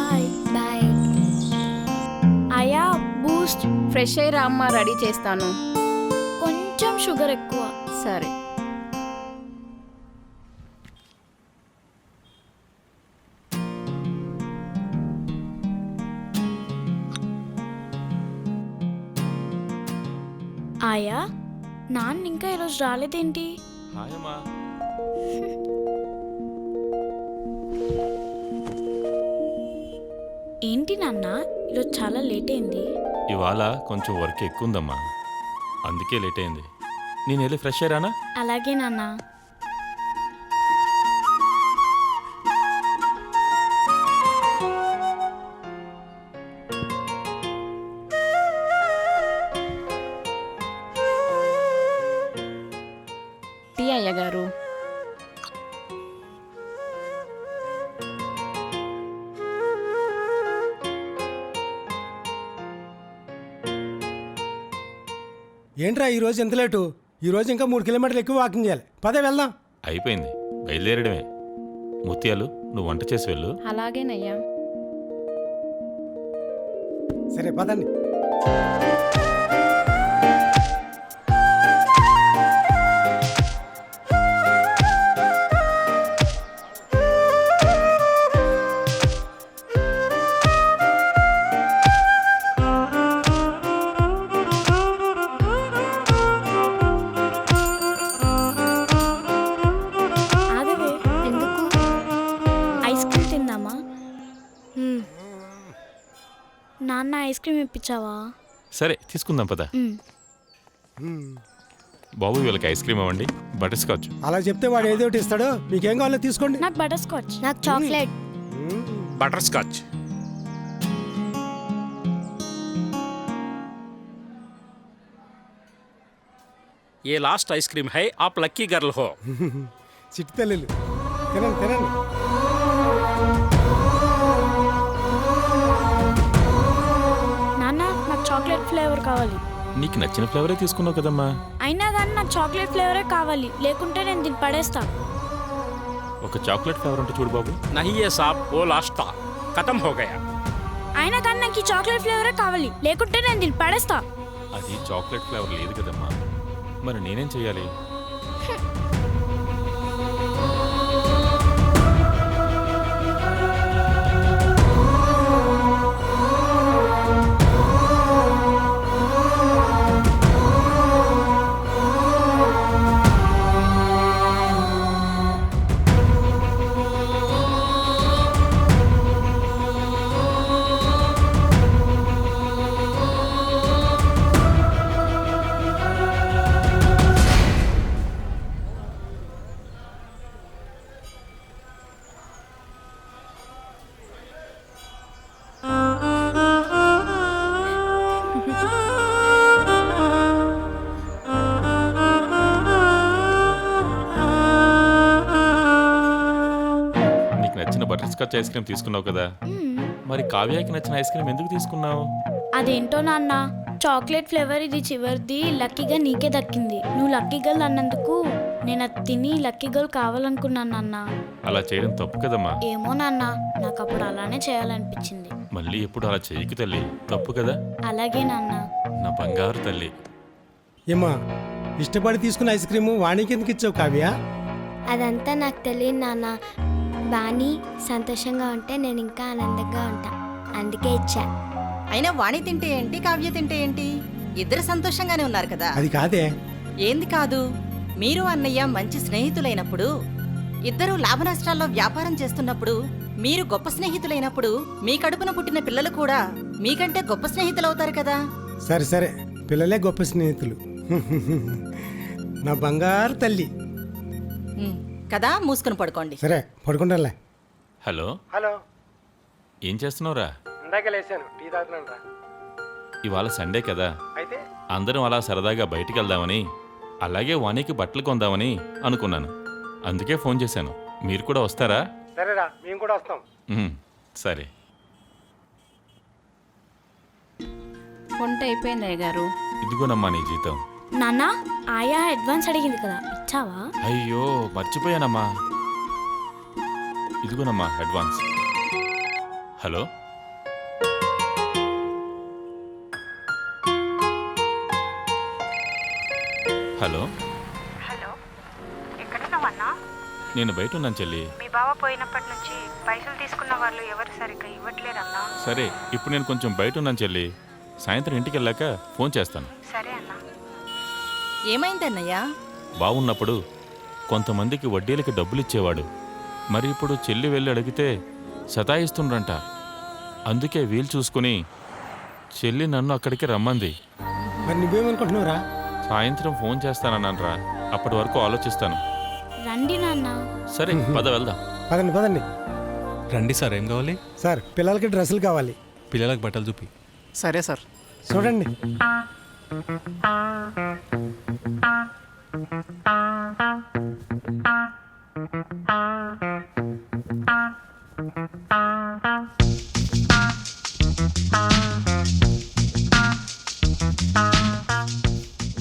Bye. Bye. ఆయా Boost fresh అయ్యి రామ్మా, రెడీ చేస్తాను. కొంచెం షుగర్ ఎక్కువ. సరే. ఆయా నాన్న ఇంకా ఈరోజు రాలేదేంటి? హాయ్ అమ్మా. ఏంటి నాన్న ఈరోజు చాలా లేట్ అయింది? ఇవాళ కొంచెం వర్క్ ఎక్కువ ఉందమ్మా, అందుకే లేట్ అయింది. నేను వెళ్ళి ఫ్రెష్ అయ్యానా? అలాగే నాన్న. టీ అయ్యగారు. ఏంట్రా ఈరోజు ఎంత లేటు? ఈరోజు ఇంకా 3 కిలోమీటర్లు ఎక్కువ వాకింగ్ చేయాలి. పదే వెళ్దాం. అయిపోయింది, బయలుదేరడమే. ముత్యాలు, నువ్వు వంట చేసి వెళ్ళు. అలాగేనయ్యా. సరే పదండి. ఆగవే. ఎందుకు? ఐస్ క్రీమ్ తిందామా? నాన్న ఐస్ క్రీమ్ ఇప్పించావా? సరే తీసుకుందాం పద. బాబు, వీళ్ళకి ఐస్ క్రీమ్ ఇవ్వండి, బటర్ స్కాచ్. అలా చెప్తే వాడు ఏదో ఒకటి ఇస్తాడు. మీకేం కావాలో తీసుకోండి. నాకు బటర్ స్కాచ్. నాకు చాక్లెట్. Butter scotch. ये लास्ट आइसक्रीम है, आप लक्की गर्ल हो। చిట్టి తల్లులు తినండి తినండి. నాన్న నాకు చాక్లెట్ ఫ్లేవర్ కావాలి. నీకు నచ్చిన ఫ్లేవరే తీసుకున్నావు కదమ్మా. అయినా కానీ నాకు చాక్లెట్ ఫ్లేవరే కావాలి, లేకుంటే నేను దీన్ని పడేస్తా. ఒక చాక్లెట్ ఫ్లేవర్ అంటే చూడు బాబు. नहीं ये साहब, वो लास्ट था, खत्म हो गया। అయినా కానీ నాకు ఈ చాక్లెట్ ఫ్లేవరే కావాలి, లేకుంటే నేను దీన్ని పడేస్తా. అది చాక్లెట్ ఫ్లేవర్ లేదు కదమ్మా, మరి నేనేం చెయ్యాలి? నీకు నచ్చిన బటర్ స్కాచ్ ఐస్ క్రీమ్ తీసుకున్నావు కదా, మరి కావ్యాకి నచ్చిన ఐస్ క్రీమ్ ఎందుకు తీసుకున్నావు? అదేంటో నాన్న, చాక్లెట్ ఫ్లేవర్ ఇది చివరిది, లక్కీగా నీకే దక్కింది. నువ్వు లక్కీ గర్ల్ అన్నందుకు నేను అది తిని లక్కీ గర్ల్ కావాలనుకున్నాను నాన్న. అలా చేయడం తప్పు కదమ్మా. ఏమో నాన్న, నాకు అప్పుడు అలానే చేయాలనిపించింది. మళ్ళీ ఎప్పుడు అలా చెయ్యకు తల్లి, తప్పు కదా. అలాగే నాన్న. నా బంగారు తల్లి. ఏమా ఇష్టపడి తీసుకున్న ఐస్ క్రీము వాణికి ఎందుకు ఇచ్చావు కావ్య? అదంతా నాకు తెలియదు నాన్న. వాణి సంతోషంగా ఉంటే నేను ఇంకా ఆనందంగా ఉంటా, అందుకే ఇచ్చా. అయినా వాణి తింటే ఏంటి, కావ్య తింటే ఏంటి, ఇద్దరు సంతోషంగానే ఉన్నారు కదా. అది కాదే. ఏంది కాదు, మీరు అన్నయ్య మంచి స్నేహితులైనప్పుడు, ఇద్దరు లాభ నష్టాల్లో వ్యాపారం చేస్తున్నప్పుడు, మీరు గొప్ప స్నేహితులైనప్పుడు మీ కడుపున పుట్టిన పిల్లలు కూడా మీకంటే గొప్ప స్నేహితులవుతారు కదా. సరే సరే, పిల్లలే గొప్ప స్నేహితులు. నా బంగారు తల్లి. కదా, మూసుకుని పడుకోండి. సరే పడుకుంటానులే. హలో హలో, ఏం చేస్తున్నావురా? ఇందాక లేచాను, టీ తాగుతున్నాను రా. ఇవాళ సండే కదా, అయితే అందరం అలా సరదాగా బయటికి వెళ్దామని, అలాగే వాణికి బట్టలు కొందామని అనుకున్నాను. అందుకే ఫోన్ చేశాను. మీరు కూడా వస్తారా? సరేరా, మేము కూడా వస్తాం. సరే. వంట అయిపోయింది అయ్యగారు. ఇదిగోనమ్మా నీ జీతం. నాన్న, ఆయా అడ్వాన్స్ అడిగింది కదా, ఇచ్చావా? అయ్యో మర్చిపోయానమ్మా. ఇదిగోనమ్మా అడ్వాన్స్. హలో హలో, హలో, ఎక్కడున్నావన్నా? నేను బయట ఉన్నాను చెల్లి. మీ బావ పోయినప్పటి నుంచి పైసలు తీసుకున్న వాళ్ళు ఎవరు సరిగ్గా ఇవ్వట్లేరన్నా. సరే, ఇప్పుడు నేను కొంచెం బయట ఉన్నాను చెల్లి. సాయంత్రం ఇంటికి వెళ్ళాక ఫోన్ చేస్తాను. సరే అన్నా. ఏమైందన్నయ్యా? బాగున్నప్పుడు కొంతమందికి వడ్డీలకి డబ్బులు ఇచ్చేవాడు. మరి ఇప్పుడు చెల్లి వెళ్ళి అడిగితే సతాయిస్తుండ్రంట. అందుకే వీలు చూసుకుని చెల్లి నన్ను అక్కడికి రమ్మంది. మరి నువ్వేమనుకుంటున్నావురా? సాయంత్రం ఫోన్ చేస్తానన్నానరా. అప్పటి వరకు ఆలోచిస్తాను. రండి నాన్న. సరే, పద వెళ్దాం. పదండి పదండి. రండి సార్, ఏం కావాలి? సార్ పిల్లలకి డ్రెస్సులు కావాలి. పిల్లలకు బట్టలు చూపి. సరే సార్. చూడండి.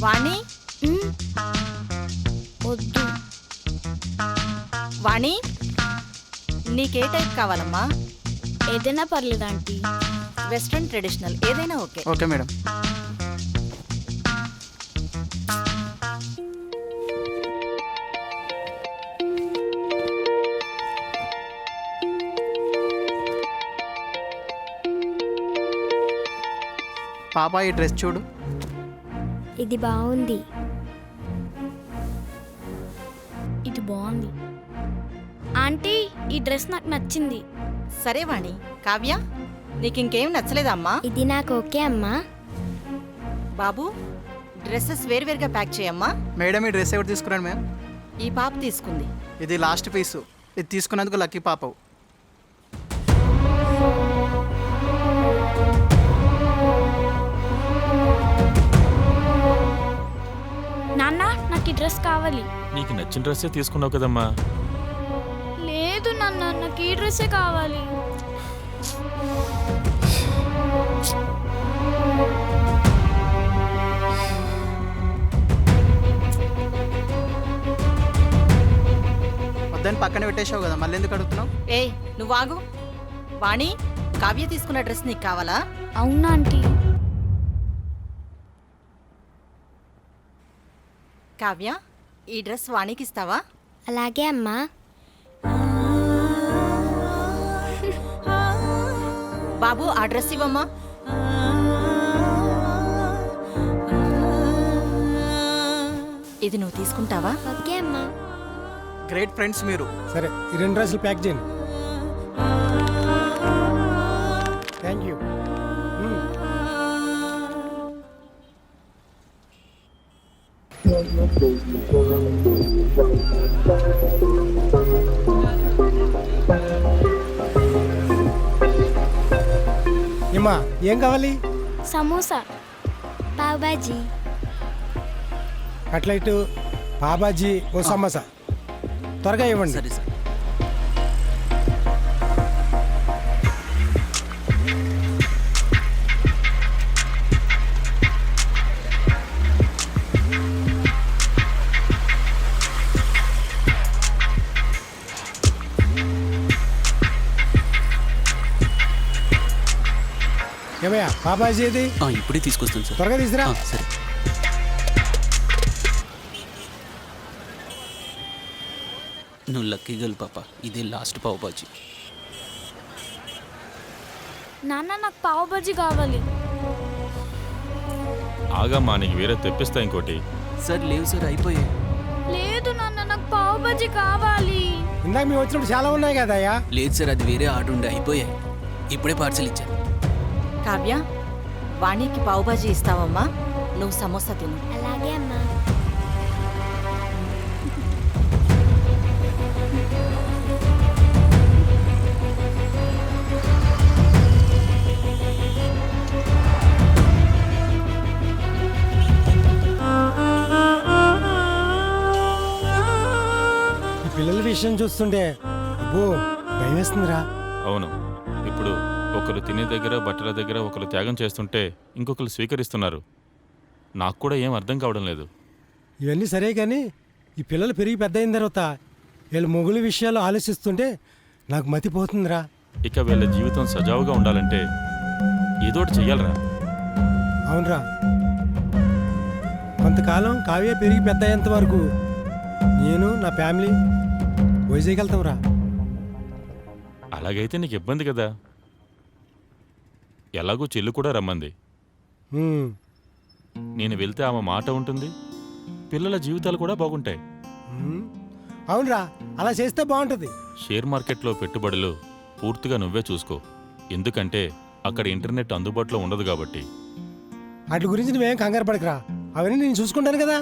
వాణి, ఉమ్, వద్దు. వాణి, నీకే టైప్ కావాలమ్మా? ఏదైనా పర్లేదు ఆంటీ. వెస్ట్రన్, ట్రెడిషనల్ ఏదైనా ఓకే. Okay madam. పాప ఈ డ్రెస్ చూడు. ఇది బాగుంది. ఇది బాగుంది ఆంటీ. ఈ డ్రెస్ నాకు నచ్చింది. సరే వాణి. కావ్య, నీకింకేం నచ్చలేదమ్మా? ఇది నాకు ఓకే అమ్మా. బాబు, డ్రెస్సెస్ వేరువేరుగా ప్యాక్ చేయమ్మా. మేడం ఈ డ్రెస్ ఎవరు తీసుకున్నాను మ్యామ్? ఈ పాప తీసుకుంది. ఇది లాస్ట్ పీసు. ఇది తీసుకున్నందుకు లక్కీ పాపవు. నాన్న, నాకు ఈ డ్రెస్ కావాలి. నీకు నచ్చిన డ్రెస్సే తీసుకున్నావు కదమ్మా. లేదు నాన్న, నాకు ఈ డ్రెస్సే కావాలి. వద్దని పక్కన పెట్టేశావు కదా, మళ్ళీ ఎందుకు అడుగుతున్నావు? ఏయ్, నువ్వు ఆగు. వాణి, కావ్య తీసుకున్న డ్రెస్ నీకు కావాలా? అవునా ఆంటీ? కావ్య, ఈ డ్రెస్ వాణికి ఇస్తావా? అలాగే అమ్మా. బాబు, ఆ డ్రెస్ ఇవ్వమ్మా. ఇది నువ్వు తీసుకుంటావా? ఓకే అమ్మా. గ్రేట్ ఫ్రెండ్స్ మీరు. సరే, ఈ 2 డ్రెస్సులు ప్యాక్ చేయండి. Thank you. ఏమా, ఏం కావాలి? సమోసా. పావ్ బాజీ. కట్లెట్, పాబాజీ, ఓ సమోసా. త్వరగా ఇవ్వండి. సరే సార్. ఏమయ్యా, పాబాజీ ఏది? ఇప్పుడే తీసుకొస్తాను సార్. త్వరగా తీసురా. సరే. నువ్వు లక్కీ గర్ల్ పాప. ఇదే లాస్ట్ పావు బాజీ. నాన్న, నాకు పావు బజ్జీ కావాలి. ఆగమ్మా, నీకు వేరే తెప్పిస్తా ఇంకోటి. సార్ లేవు సార్, అయిపోయాయి. లేదు నాన్న, నాకు పావు బజ్జీ కావాలి. ఇందాక మేము వచ్చినప్పుడు చాలా ఉన్నాయి కదా అయ్యా. లేదు సార్, అది వేరే ఆర్డర్ ఉండే, అయిపోయాయి. ఇప్పుడే పార్సల్ ఇచ్చాను. కావ్య, వాణికి పావుబాజీ ఇస్తావమ్మా? నువ్వు సమోసా తిను. అలాగే అమ్మా. ఈ పిల్లల విషయం చూస్తుంటే అబ్బో భయం వేస్తుందిరా. అవును, ఇప్పుడు ఒకరు తినే దగ్గర, బట్టల దగ్గర ఒకరు త్యాగం చేస్తుంటే ఇంకొకరు స్వీకరిస్తున్నారు. నాకు కూడా ఏం అర్థం కావడం లేదు. ఇవన్నీ సరే కానీ ఈ పిల్లలు పెరిగి పెద్ద అయిన తర్వాత వీళ్ళ మొగుల విషయాలు ఆలోచిస్తుంటే నాకు మతిపోతుందిరా. ఇక వీళ్ళ జీవితం సజావుగా ఉండాలంటే ఏదోటి చెయ్యాలరా. అవునరా. కొంతకాలం కావ్య పెరిగి పెద్ద అయ్యేంత వరకు నేను నా ఫ్యామిలీ వైజాగ్ వెళ్తాం రా. అలాగైతే నీకు ఇబ్బంది కదా. ఎలాగో చెల్లి కూడా రమ్మంది. నేను వెళ్తే ఆమె మాట ఉంటుంది, పిల్లల జీవితాలు కూడా బాగుంటాయి. అవునరా, అలా చేస్తే బాగుంటుంది. షేర్ మార్కెట్లో పెట్టుబడులు పూర్తిగా నువ్వే చూసుకో. ఎందుకంటే అక్కడ ఇంటర్నెట్ అందుబాటులో ఉండదు కాబట్టి. వాటి గురించి నువ్వేం కంగారు పడకరా, అవన్నీ నేను చూసుకుంటాను కదా.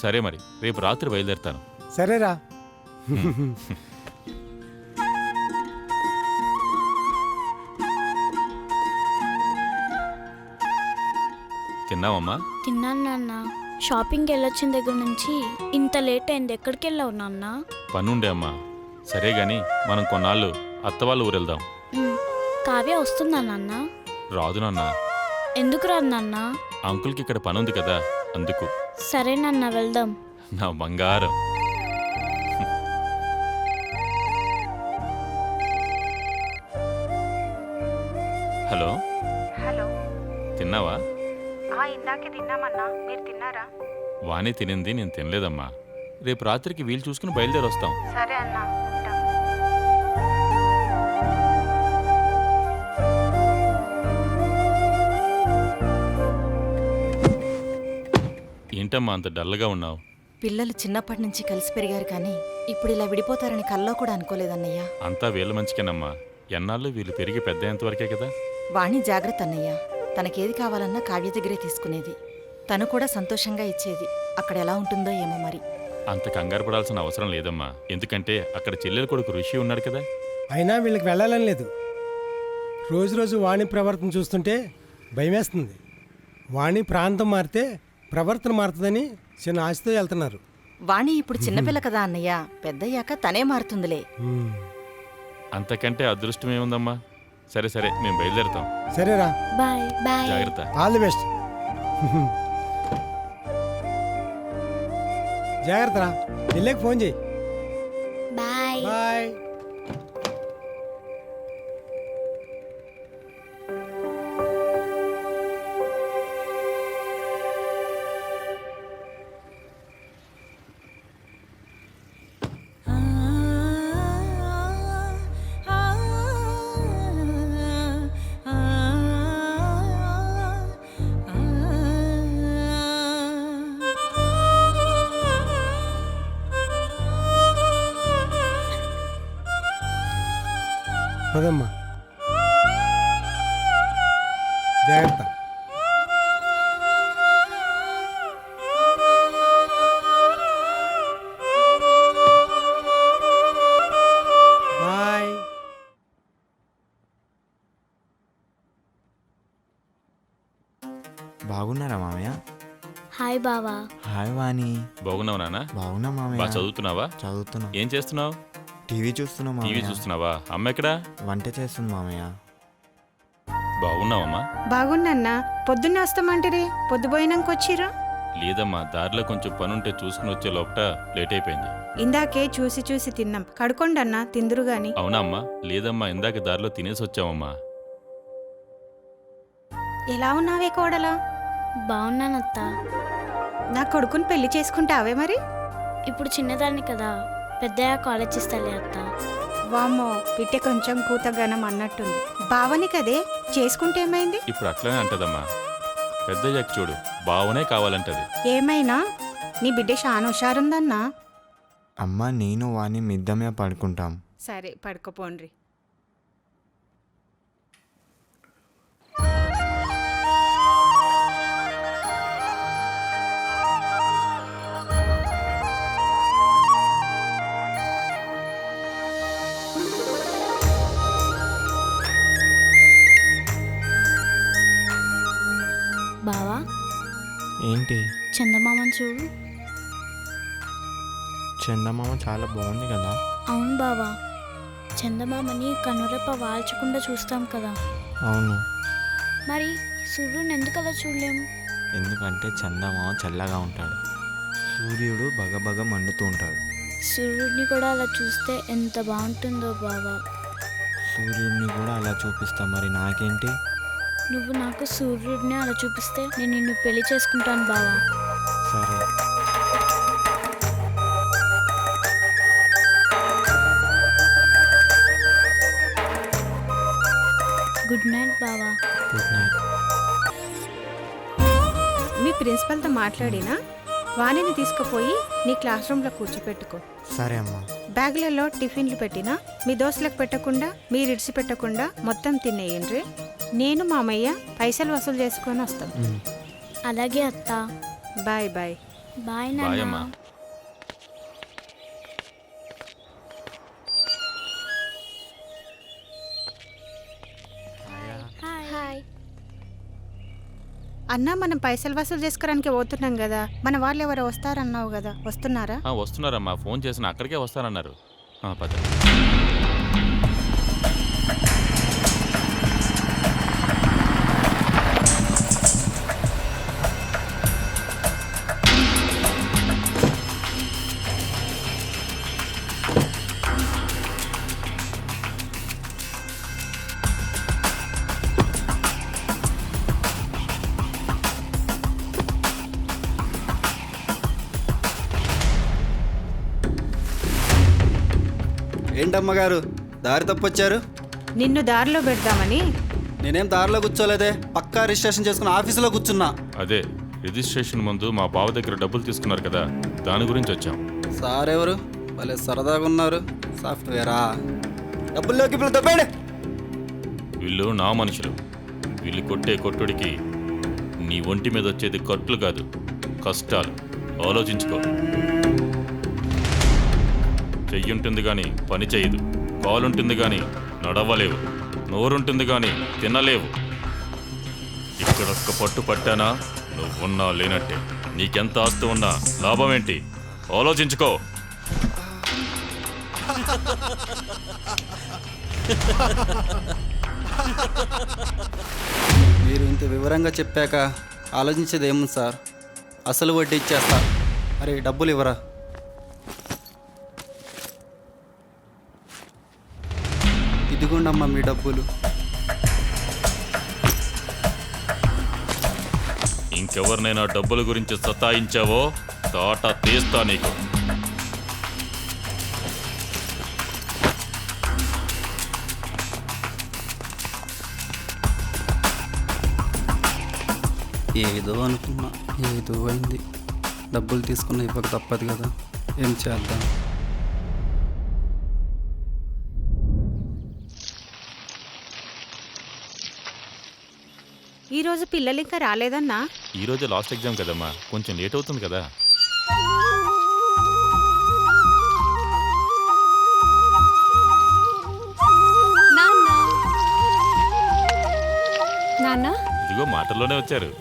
సరే మరి, రేపు రాత్రి బయలుదేరుతాను. సరేరా. తిన్నావమ్మా? తిన్నాను నాన్న. షాపింగ్కి వెళ్ళొచ్చిన దగ్గర నుంచి ఇంత లేట్ అయింది. ఎక్కడికి వెళ్ళావు నాన్న? పనుండే అమ్మా. సరే గాని మనం కొన్నాళ్ళు అత్తవాళ్ళ ఊరు వెళ్దాం. కావ్య వస్తుందా నాన్న? రాదు నాన్న. ఎందుకు రాదు నాన్న? అంకుల్కి ఇక్కడ పనుంది కదా, అందుకు. సరే నాన్న, వెళ్దాం. నా బంగారం. Hello, hello. తిన్నావా? ఇందాకే తిన్నామన్నా, మీరు తిన్నారా? వాణి తినింది, నేను తినలేదమ్మా. రేపు రాత్రికి వీలు చూసుకుని బయలుదేరి వస్తాం. సరే అన్నా, ఉంటాం. ఏంటమ్మా అంత డల్గా ఉన్నావు? పిల్లలు చిన్నప్పటి నుంచి కలిసి పెరిగారు కానీ ఇప్పుడు ఇలా విడిపోతారని కల్లో కూడా అనుకోలేదన్నయ్య. అంతా వీళ్ళ మంచికేనమ్మా. ఎన్నాళ్ళు వీళ్ళు పెరిగి పెద్ద వరకే కదా. వాణి జాగ్రత్త అన్నయ్య. తనకేది కావాలన్నా కావ్య దగ్గరే తీసుకునేది. తను కూడా సంతోషంగా ఇచ్చేది. అక్కడ ఎలా ఉంటుందో ఏమో మరి. అంత కంగారు పడాల్సిన అవసరం లేదమ్మా. ఎందుకంటే అక్కడ చెల్లెల కొడుకు ఋషి ఉన్నాడు కదా. అయినా వీళ్ళకి వెళ్ళాలని లేదు. రోజు రోజు వాణి ప్రవర్తన చూస్తుంటే భయమేస్తుంది. వాణి ప్రాంతం మారితే ప్రవర్తన మారుతుందని చిన్న ఆశతో వెళ్తున్నారు. వాణి ఇప్పుడు చిన్నపిల్ల కదా అన్నయ్య, పెద్దయ్యాక తనే మారుతుందిలే. అంతకంటే అదృష్టం ఏముందమ్మా. సరే సరే, మేము బయలుదేరుతాం. సరేరా, బాయ్. బాయ్. జాగ్రత్త. All the best. జాగ్రత్త రా, వెళ్ళాక ఫోన్ చేయి. బాయ్. బాయ్. పదమ్మా, జాగ్రత్త. బాయ్. బాగున్నారా మామయ్య? హాయ్ బావా. హాయ్ వాణి. బాగున్నావు నాన్న? బాగున్నా మామయ్య. బాగా చదువుతున్నావా? చదువుతున్నా. ఏం చేస్తున్నావు? టీవీ చూస్తున్నా టీవీ మామయ్య. చూస్తున్నావా? అమ్మ ఎక్కడా? వంట చేస్తుంది మామయ్య. బాగున్నావమ్మా? బాగున్నా. పొద్దున్నే వస్తామంటారే, పొద్దుపోయినాక వచ్చిరా? లేదమ్మా, దారిలో కొంచెం పనుంటే చూసుకుని వచ్చే లోపట లేట్ అయిపోయింది. ఇందాకే చూసి చూసి తిన్నాం. కడుకోండి అన్నా, తిందురు గాని. అవునా అమ్మా? లేదమ్మా, ఇందాక దారిలో తినేసి వచ్చామమ్మా. ఎలా ఉన్నావే కోడలా? బాగున్నానత్త. నా కొడుకుని పెళ్లి చేసుకుంటావే మరి? ఇప్పుడు చిన్నదాన్ని కదా, పెద్దయ్యాక ఆలోచిస్తాలే అత్త. వామ్మో, పిట్టె కొంచెం కూతగనం అన్నట్టుంది. బావని కదే చేసుకుంటే ఏమైంది? ఇప్పుడు అట్లనే అంటదమ్మా. పెద్దయ్యాక చూడు, బావనే కావాలంటది. ఏమైనా నీ బిడ్డ చాలా హుషారుందన్నా. అమ్మ, నేను వాణి మిద్దమే పడుకుంటాం. సరే, పడుకోపోండ్రి. బావా, ఏంటి? చందమామని చూడు. చందమామ చాలా బాగుంది కదా. అవును బావా, చందమామని కనురెప్ప వాల్చకుండా చూస్తాం కదా. అవును. మరి సూర్యుని ఎందుకు అలా చూడలేము? ఎందుకంటే చందమామ చల్లగా ఉంటాడు, సూర్యుడు బగబగ మండుతూ ఉంటాడు. సూర్యుడిని కూడా అలా చూస్తే ఎంత బాగుంటుందో బావా. సూర్యుడిని కూడా అలా చూపిస్తా, మరి నాకేంటి? నువ్వు నాకు సూర్యుడిని అలా చూపిస్తే నేను నిన్ను పెళ్లి చేసుకుంటాను బావా. సరే. గుడ్ నైట్ బావా. Good night. మీ ప్రిన్సిపల్తో మాట్లాడినా వాణిని తీసుకుపోయి నీ క్లాస్ రూమ్లో కూర్చోపెట్టుకో. సరే అమ్మా. బ్యాగులలో టిఫిన్లు పెట్టినా మీ దోస్తులకు పెట్టకుండా మీరు ఇడిసి పెట్టకుండా మొత్తం తినేయండి. నేను మామయ్య పైసలు వసూలు చేసుకొని వస్తాం. అలాగే అత్త. Bye bye. బాయ్ బాయ్ అమ్మా. నాన్న. హాయ్. అన్నా మనం పైసలు వసూలు చేసుకోవడానికి పోతున్నాం కదా, మన వాళ్ళు ఎవరో వస్తారన్నావు కదా, వస్తున్నారా? వస్తున్నారమ్మా, ఫోన్ చేసిన అక్కడికే వస్తానన్నారు. పద. ఏంటమ్మగారు దారి తప్పొచ్చారు? నిన్ను దారిలో పెడదామని. నేనేం దారిలో కూర్చోలేదే, పక్కా రిజిస్ట్రేషన్ చేసుకుని ఆఫీసులో కూర్చున్నా. అదే రిజిస్ట్రేషన్ ముందు మా బావ దగ్గర డబ్బులు తీసుకున్నారు కదా, దాని గురించి వచ్చాం. సార్ ఎవరు? వాళ్ళే సరదాగా ఉన్నారు. సాఫ్ట్వేరా? డబ్బుల్లోకి ఇప్పుడు దబ్బాడే. వీళ్ళు నా మనుషులు. వీళ్ళు కొట్టే కొట్టుడికి నీ ఒంటి మీద వచ్చేది కట్లు కాదు, కష్టాలు. ఆలోచించుకో. చెయ్యుంటుంది కానీ పని చేయదు, కాలుంటుంది కానీ నడవలేవు, నోరుంటుంది కానీ తినలేవు. ఇక్కడొక్క పట్టు పట్టానా నువ్వున్నా లేనట్టే. నీకెంత ఆస్తి ఉన్నా లాభం ఏంటి? ఆలోచించుకో. మీరు ఇంత వివరంగా చెప్పాక ఆలోచించేది ఏముంది సార్? అసలు వడ్డీ ఇచ్చేస్తా. అరే డబ్బులు ఇవ్వరా? ఇదిగోండమ్మా మీ డబ్బులు. ఇంకెవరినైనా డబ్బుల గురించి సతాయించావో తాట తీస్తా నీకు. ఏదో అనుకున్నా, ఏదో అయింది. డబ్బులు తీసుకున్న ఇవ్వక తప్పదు కదా, ఏం చేద్దాం? ఈరోజు పిల్లలు ఇంకా రాలేదన్నా? ఈరోజే లాస్ట్ ఎగ్జామ్ కదమ్మా, కొంచెం లేట్ అవుతుంది కదా. నాన్న ఇదిగో మాటల్లోనే వచ్చారు.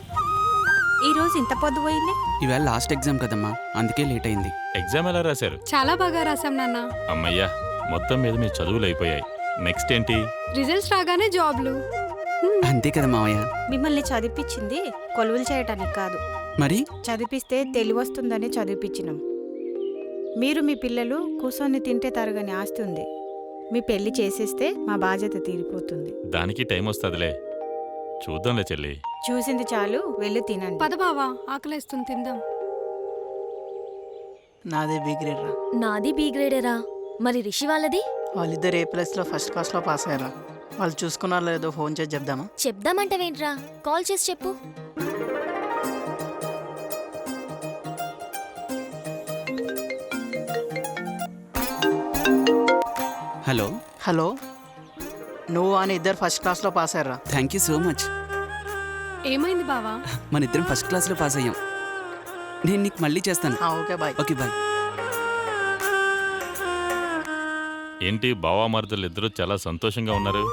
ఈరోజు ఇంత పొద్దు పోయింది. ఇవాళ లాస్ట్ ఎగ్జామ్ కదమ్మా, అందుకే లేట్ అయింది. ఎగ్జామ్ ఎలా రాశారు? చాలా బాగా రాసాం నాన్న. అమ్మయ్యా, మొత్తం మీద మీ చదువులు అయిపోయాయి. నెక్స్ట్ ఏంటి? రిజల్ట్స్ రాగానే జాబ్లు. అంతే కదా మావయ్య. మిమ్మల్ని చదివిపించింది కొలువులు చేయటానికి కాదు, మరి చదివిపిస్తే తెలివి వస్తుందని చదివిపించినాం. మీరు మీ పిల్లలు కూర్చొని తింటే తరగని ఆస్తి ఉంది. మీ పెళ్లి చేసేస్తే మా బాధ్యత తీరిపోతుంది. దానికి టైం వస్తుందిలే, చూద్దాంలే చెల్లి. చూసింది చాలు, వెళ్ళి తినండి. పద బావా, ఆకలేస్తుంది, తిందాం. నాదే బి గ్రేడ్ రా. నాది బి గ్రేడేరా. మరి రిషి వాళ్ళది? వాళ్ళిద్దరు A+లో ఫస్ట్ క్లాస్లో పాస్ అయ్యారా. వాళ్ళు చూసుకున్నారో లేదో ఫోన్ చేసి చెప్దామా? చెప్దామంటవేంట్రా, కాల్ చేసి చెప్పు. హలో. హలో, నువ్వు అని ఇద్దరు ఫస్ట్ క్లాస్లో పాస్ అయ్యారా. Thank you so much. ఏమైంది బావా? మన ఇద్దరం ఫస్ట్ క్లాస్లో పాస్ అయ్యాం. నేను నీకు మళ్ళీ చేస్తాను. Okay bye. Okay bye. ఏంటి బావా మరదలు ఇద్దరు చాలా సంతోషంగా ఉన్నారు?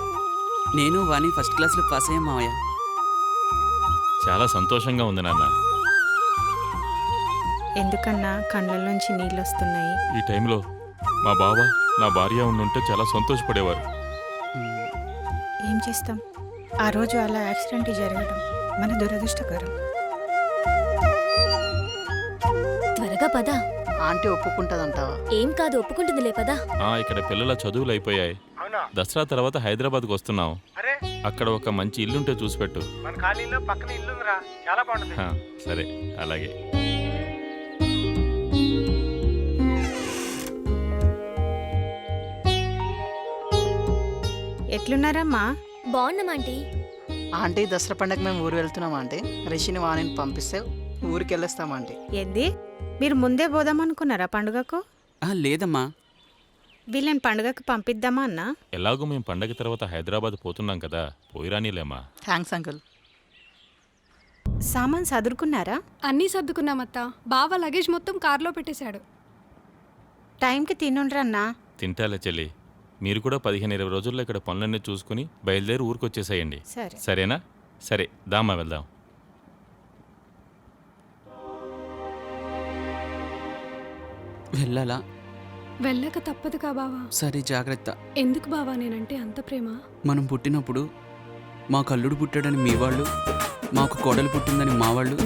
నేను వాణి ఫస్ట్ క్లాస్లో పాస్ అయ్యాం మావయ్య. చాలా సంతోషంగా ఉంది నాన్న. ఎందుకన్నా కళ్ళల్లోంచి నీళ్ళు వస్తున్నాయి? ఈ టైంలో మా బావ నా భార్య ఉండుంటే చాలా సంతోషపడేవారు. ఏం చేస్తాం, ఆ రోజు అలా యాక్సిడెంట్ జరగడం మన దురదృష్టకరం. త్వరగా పద. ఆంటీ ఒప్పుకుంటుందంటావా? ఏం కాదు, ఒప్పుకుంటుందిలే పద. ఇక్కడ పిల్లల చదువులు అయిపోయాయి. దసరా తర్వాత హైదరాబాద్కు వస్తున్నాం. అరే అక్కడ ఒక మంచి ఇల్లుంటే చూసి పెట్టు. మన కాలనీలో పక్కన ఇల్లు ఉందిరా, చాలా బాగుంటుంది. హా, సరే అలాగే. ఎట్లున్నారమ్మా? బాగున్నాం ఆంటీ. ఆంటీ దసరా పండగ మేము ఊరు వెళ్తున్నాం ఆంటీ. రిషిని వాణిని పంపిస్తే ఊరికి వెళ్ళొస్తాం ఆంటీ. ఏంది, మీరు ముందే పోదామనుకున్నారా పండుగకు? లేదమ్మా. వీళ్ళని పండుగకు పంపిద్దామా అన్నా? ఎలాగో మేము పండగ తర్వాత హైదరాబాద్ పోతున్నాం కదా, పోయిరానిలేమా. Thanks uncle. సామాన్ సదురుకున్నారా? అన్నీ సర్దుకున్నామత్తా. బావ లగేజ్ మొత్తం కార్లో పెట్టేశాడు. టైంకి తినుండ్రన్నా. తింటాలే చెల్లి. మీరు కూడా 15-20 రోజుల్లో ఇక్కడ పనులన్నీ చూసుకుని బయలుదేరి ఊరికొచ్చేసేయండి. సరే. సరేనా? సరే దామా వెళ్దాం. వెళ్ళాలా? వెళ్ళక తప్పదుగా బావా. సరే జాగ్రత్త. ఎందుకు బావా నేనంటే అంత ప్రేమ? మనం పుట్టినప్పుడు మాకు అల్లుడు పుట్టాడని మీ వాళ్ళు, మాకు కోడలు పుట్టిందని మా వాళ్ళు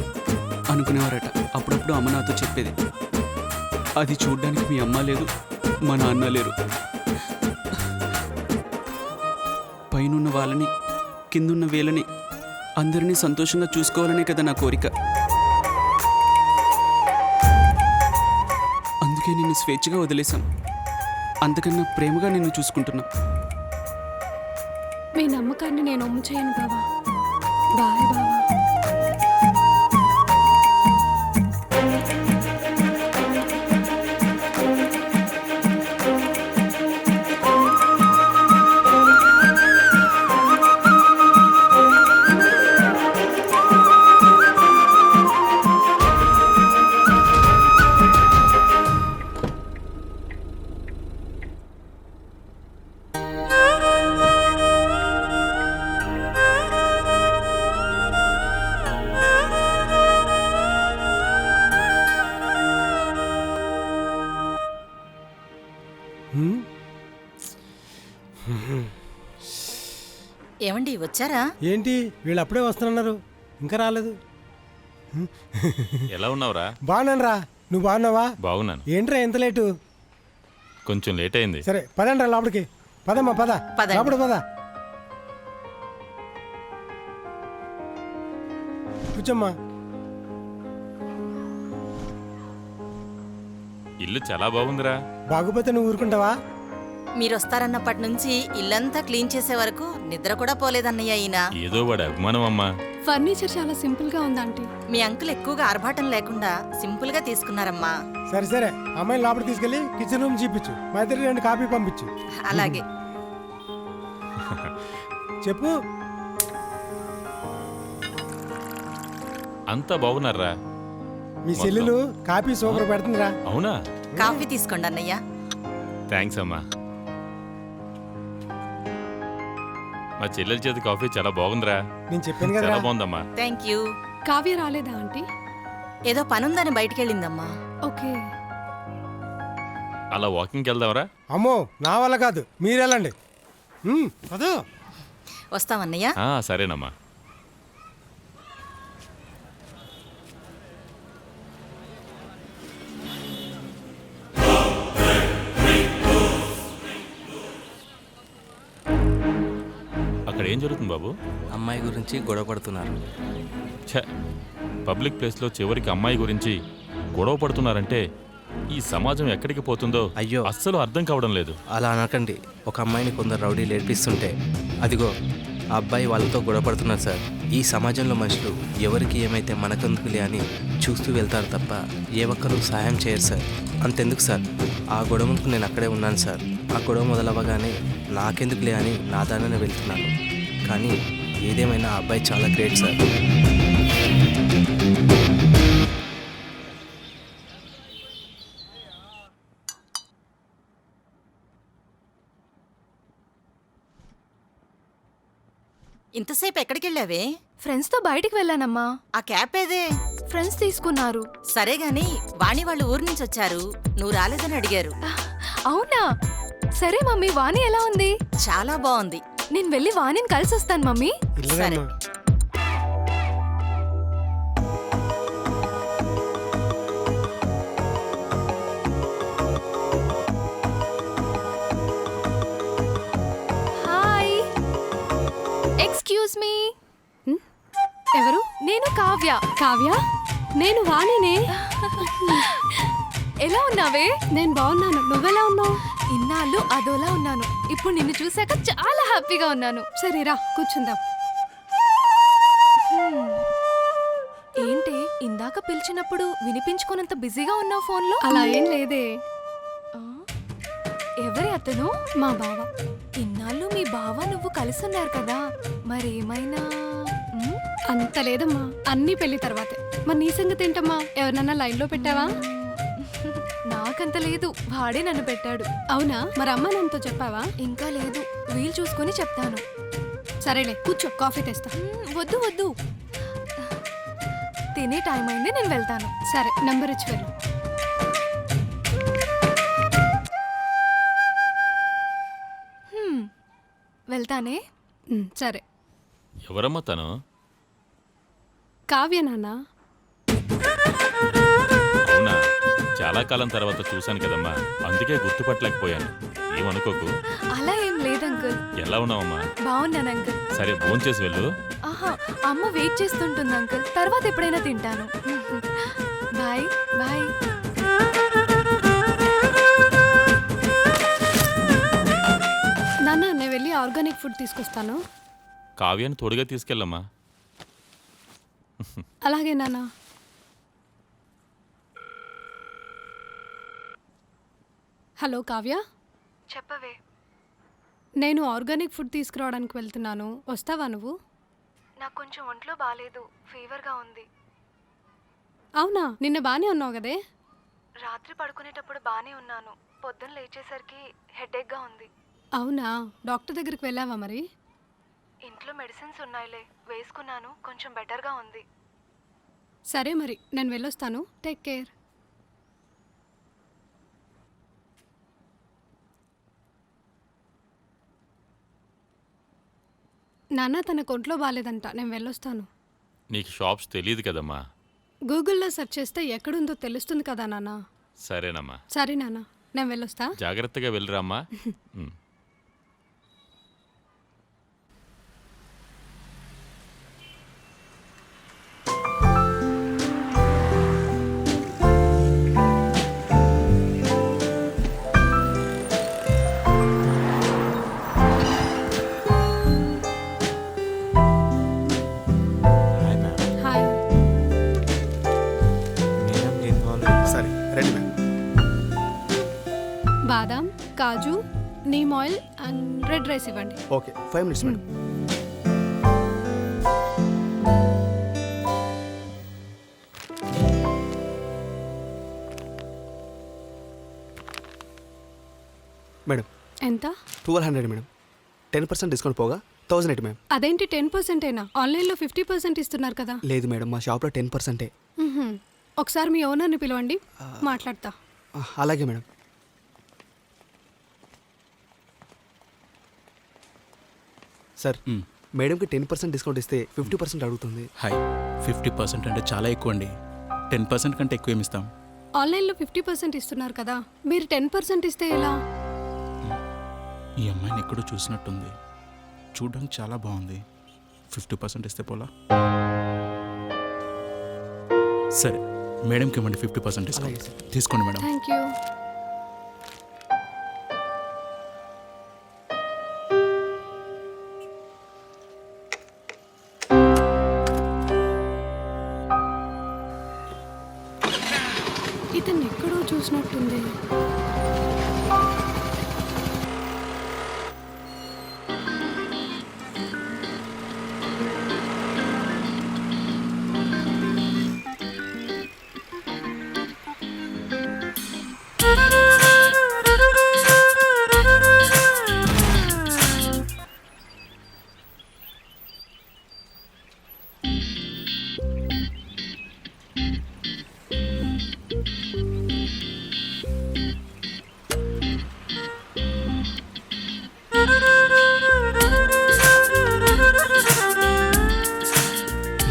అనుకునేవారట. అప్పుడప్పుడు అమ్మ నాతో చెప్పేది, అది చూడ్డానికి మీ అమ్మ లేదు, మా నాన్న లేరు. పైనున్న వాళ్ళని, కిందున్న వీళ్ళని అందరినీ సంతోషంగా చూసుకోవాలనే కదా నా కోరిక. అందుకే నిన్ను స్వేచ్ఛగా వదిలేశాం. అంతకన్నా ప్రేమగా నిన్ను చూసుకుంటున్నా. మీ నమ్మకాన్ని నేను ఒమ్ము చేయను బావా. బాయ్ బావా. ఏమండి వచ్చారా? ఏంటి వీళ్ళు అప్పుడే వస్తున్నారు, ఇంకా రాలేదు. ఎలా ఉన్నావురా? బాగున్నాను రా, నువ్వు బాగున్నావా? బాగున్నాను. ఏంట్రా ఎంత లేటు? కొంచెం లేట్ అయింది. సరే పదండి రా లోపలికి. పదమ్మా పద, పదండి. లోపల పద. కూర్చోమ్మా. ఇల్లు చాలా బాగుందిరా. బాగుపోతే నువ్వు ఊరుకుంటావా? మీరు వస్తారన్నప్పటి నుంచి ఇల్లంతా క్లీన్ చేసే వరకు నిద్ర కూడా పోలేదన్నయ్య ఈయన. ఏదో వాడి అభిమానం అమ్మా. ఫర్నిచర్ చాలా సింపుల్ గా ఉందంటీ. మీ అంకుల్ ఎక్కువగా ఆర్భాటం లేకుండా సింపుల్ గా తీసుకున్నారమ్మా. సరే సరే, అమ్మాయిని లోపలికి తీసుకెళ్ళి కిచెన్ రూమ్ చూపించు, మా ఇద్దరికి 2 కాఫీ పంపించు. అలాగే. చెప్పు. అంతా బాగున్నారా? మీ చెల్లెలు కాఫీ సూపర్ పెడుతుందిరా. అవునా? కాఫీ తీసుకోండి అన్నయ్య. థ్యాంక్స్ అమ్మా. మా చెల్లెల చేతి కాఫీ చాలా బాగుందిరా. నేను చెప్పాను కదా. చాలా బాగుందమ్మా. Thank you. కావ్య రాలేదా ఆంటీ? ఏదో పనుందని బయటికెళ్ళిందమ్మా. ఓకే. అలా వాకింగ్కి వెళ్దాంరా? అమ్మో నా వల్ల కాదు, మీరు వెళ్ళండి. అదో వస్తామన్నయ్య. సరేనమ్మా. అక్కడ ఏం జరుగుతుంది బాబు? అమ్మాయి గురించి గొడవ పడుతున్నారు. పబ్లిక్ ప్లేస్లో చివరికి అమ్మాయి గురించి గొడవ పడుతున్నారంటే ఈ సమాజం ఎక్కడికి పోతుందో అయ్యో, అస్సలు అర్థం కావడం లేదు. అలా అనకండి. ఒక అమ్మాయిని కొందరు రౌడీలు ఏడిపిస్తుంటే అదిగో ఆ అబ్బాయి వాళ్ళతో గొడవ పడుతున్నారు సార్. ఈ సమాజంలో మనుషులు ఎవరికి ఏమైతే మనకెందుకులే అని చూస్తూ వెళ్తారు తప్ప ఏ ఒక్కరూ సహాయం చేయరు సార్. అంతెందుకు సార్, ఆ గొడవకు నేను అక్కడే ఉన్నాను సార్. ఆ గొడవ మొదలవ్వగానే నాకెందుకులే అని నా దారినే వెళ్తున్నాను. కానీ ఏదేమైనా ఆ అబ్బాయి చాలా గ్రేట్ సార్. ఇంతసేపు ఎక్కడికి వెళ్ళావే? ఫ్రెండ్స్ తో బయటికి వెళ్ళానమ్మా. ఆ క్యాప్ ఏదే? ఫ్రెండ్స్ తీసుకున్నారు. సరే గాని వాణి వాళ్ళు ఊరు నుంచి వచ్చారు, నువ్వు రాలేదని అడిగారు. అవునా? సరే మమ్మీ, వాణి ఎలా ఉంది? చాలా బాగుంది. నేను వెళ్ళి వాణిని కలిసి వస్తాను మమ్మీ. సరే. హాయ్. Excuse me. ఎవరు? నేను కావ్య. కావ్య? నేను వాణినే. ఎలా ఉన్నావే? నేను బాగున్నాను. నువ్వెలా ఉన్నావు? ఇన్నాళ్ళు అదోలా ఉన్నాను. ఇప్పుడు నిన్ను చూశాక చాలా హ్యాపీగా ఉన్నాను. సరేరా కూర్చుందాం. ఏంటి ఇందాక పిలిచినప్పుడు వినిపించుకున్నంత బిజీగా ఉన్నావు ఫోన్లో? అలా ఏం లేదే. ఎవరి అతను? మా బావ. ఇన్నాళ్ళు మీ బావ నువ్వు కలిసి ఉన్నారు కదా, మరేమైనా? అంత లేదమ్మా, అన్నీ పెళ్లి తర్వాతే. మరి నీ సంగతి ఏంటమ్మా? ఎవరినన్నా లైన్లో పెట్టావా? నాకంత లేదు, వాడే నన్ను పెట్టాడు. అవునా? మరి అమ్మ నాన్నతో చెప్పావా? ఇంకా లేదు, వీలు చూసుకొని చెప్తాను. సరేలే కూర్చో, కాఫీ తెస్తా. వద్దు వద్దు, తినే టైం అయింది, నేను వెళ్తాను. సరే, నంబర్ ఇచ్చి వెళ్ళు. వెళ్తానే. సరే. ఎవరమ్మా తను? కావ్య నాన్న. అవునా, చాలా కాలం తర్వాత చూశాను కదమ్మా, అందుకే గుర్తుపట్టలేకపోయాను. ఏమనుకోకు. అలా ఏం లేదు అంకుల్. ఎలా ఉన్నావమ్మా? బాగున్నాను అంకుల్. సరే, భోంచేసి వెళ్ళు. ఆహా, అమ్మ వెయిట్ చేస్తుంటుంది అంకుల్, తర్వాత ఎప్పుడైనా తింటాను. Bye bye. నాన్న, నేను వెళ్ళి ఆర్గానిక్ ఫుడ్ తీసుకొస్తాను. కావ్యాన్ని తోడుగా తీసుకెళ్ళమ్మా. అలాగే నాన్న. హలో కావ్య. చెప్పవే. నేను ఆర్గానిక్ ఫుడ్ తీసుకురావడానికి వెళ్తున్నాను, వస్తావా నువ్వు? నాకు కొంచెం ఒంట్లో బాగాలేదు, ఫీవర్గా ఉంది. అవునా? నిన్న బాగానే ఉన్నావు కదే. రాత్రి పడుకునేటప్పుడు బాగానే ఉన్నాను, పొద్దున్న లేచేసరికి హెడేక్గా ఉంది. అవునా? డాక్టర్ దగ్గరికి వెళ్ళావా మరి? ఇంట్లో మెడిసిన్స్ ఉన్నాయిలే, వేసుకున్నాను, కొంచెం బెటర్గా ఉంది. సరే మరి, నేను వెళ్ళొస్తాను. Take care. నాన్న, తన ఒంట్లో బాగాలేదంట, నేను వెళ్ళొస్తాను. నీకు షాప్స్ తెలియదు కదమ్మా. గూగుల్లో సెర్చ్ చేస్తే ఎక్కడుందో తెలుస్తుంది కదా నాన్న. సరేనమ్మా. సరే నాన్న, నేను వెళ్ళొస్తా. జాగ్రత్తగా వెళ్ళిరామ్మా. హాయ్. సరే రెడీ మ్యామ్. బాదాం, కాజు, neem oil and red rice ఇవ్వండి. Okay, 5 minutes madam. మేడం ఎంత? 1200 మేడం. 10% డిస్కౌంట్ పోగా 1008 మ్యామ్. అదేంటి 10%ఏనా? ఆన్లైన్లో 50% ఇస్తున్నారు కదా. లేదు మేడం, మా షాప్లో 10%. ఒకసారి మీ ఓనర్ని పిలవండి, మాట్లాడతా. అలాగే మేడం. సార్, మేడంకి 10% డిస్కౌంట్ ఇస్తే 50% అడుగుతుంది. హాయ్, 50% అంటే చాలా ఎక్కువ అండి. 10% కంటే ఎక్కువ ఏమి ఇస్తాం? ఆన్లైన్లో 50% ఇస్తున్నారు కదా, మీరు 10% ఇస్తే ఎలా? ఈ అమ్మాయిని ఎక్కడో చూసినట్టుంది, చూడడానికి చాలా బాగుంది. 50% ఇస్తే పోలా? సరే, మేడంకి ఇవ్వండి 50% డిస్కౌంట్. తీసుకోండి మేడం. Thank you. ఇతన్ని ఎక్కడో చూసినట్టుంది.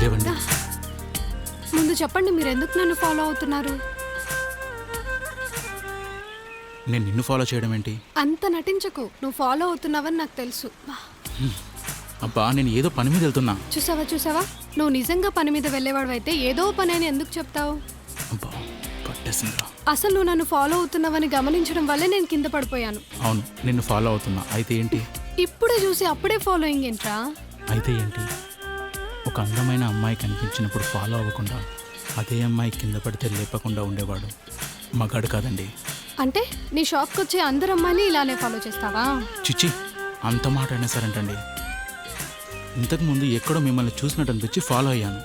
లేవండి. ముందు చెప్పండి, మీరు ఎందుకు నన్ను ఫాలో అవుతున్నారు? నేను నిన్ను ఫాలో చేయడం ఏంటి? అంత నటించకు, నువ్వు ఫాలో అవుతున్నావని నాకు తెలుసు. అబ్బా నేను ఏదో పని మీద వెళ్తున్నా. చూసావా నువ్వు నిజంగా పని మీద వెళ్ళేవాడు అయితే ఏదో పని అని ఎందుకు చెప్తావు? అబ్బా పట్టేసిందిరా. అసలు నువ్వు నన్ను ఫాలో అవుతున్నావని గమనించడం వల్లే నేను కింద పడిపోయాను. అవును నిన్ను ఫాలో అవుతున్నా. అయితే ఏంటి? ఇప్పుడే చూసి అప్పుడే ఫాలోయింగ్ ఏంట్రా? అయితే ఏంటి? ఒక అందమైన అమ్మాయి కనిపించినప్పుడు ఫాలో అవ్వకుండా అదే అమ్మాయి కింద పడితే లేపకుండా ఉండేవాడు మగాడు కాదండి. అంటే నీ షాప్కి వచ్చే అందరు అమ్మాయిని ఇలానే ఫాలో చేస్తావా? చిచ్చి అంత మాట అయినా సరేంటండి. ఇంతకుముందు ఎక్కడో మిమ్మల్ని చూసినట్టు అనిపించి ఫాలో అయ్యాను.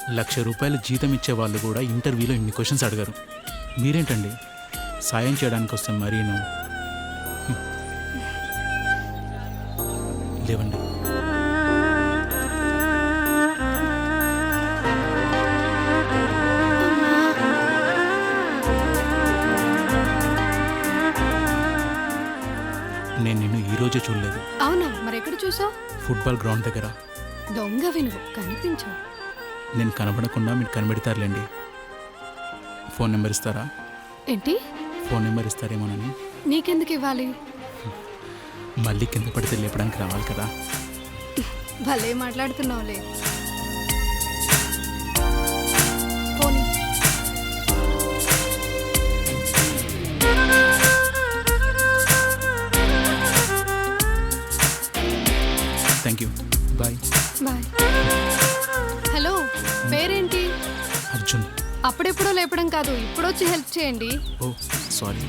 1,00,000 రూపాయలు జీతం ఇచ్చే వాళ్ళు కూడా ఇంటర్వ్యూలో ఇన్ని క్వశ్చన్స్ అడిగారు. మీరేంటండి సాయం చేయడానికి వస్తే మరీను. లేవండి. నేను నిన్ను ఈరోజే చూడలేదు. అవునా? మరెక్కడ చూసావు? ఫుట్బాల్ గ్రౌండ్ దగ్గర. దొంగవి నువ్వు, కనిపించావు. నేను కనబడకుండా మీరు కనిపెడతారులేండి. ఫోన్ నెంబర్ ఇస్తారా? ఏంటి? ఫోన్ నెంబర్ ఇస్తారేమోనని. నీకెందుకు ఇవ్వాలి? మళ్ళీ కింద పడితే లేపడానికి రావాలి కదా. భలే మాట్లాడుతున్నావులే. పోనీ. Thank you. Bye. Bye. Hello, పేరేంటి? అర్జున్. అప్పుడెప్పుడో లేపడం కాదు, ఇప్పుడొచ్చి హెల్ప్ చేయండి. Oh sorry.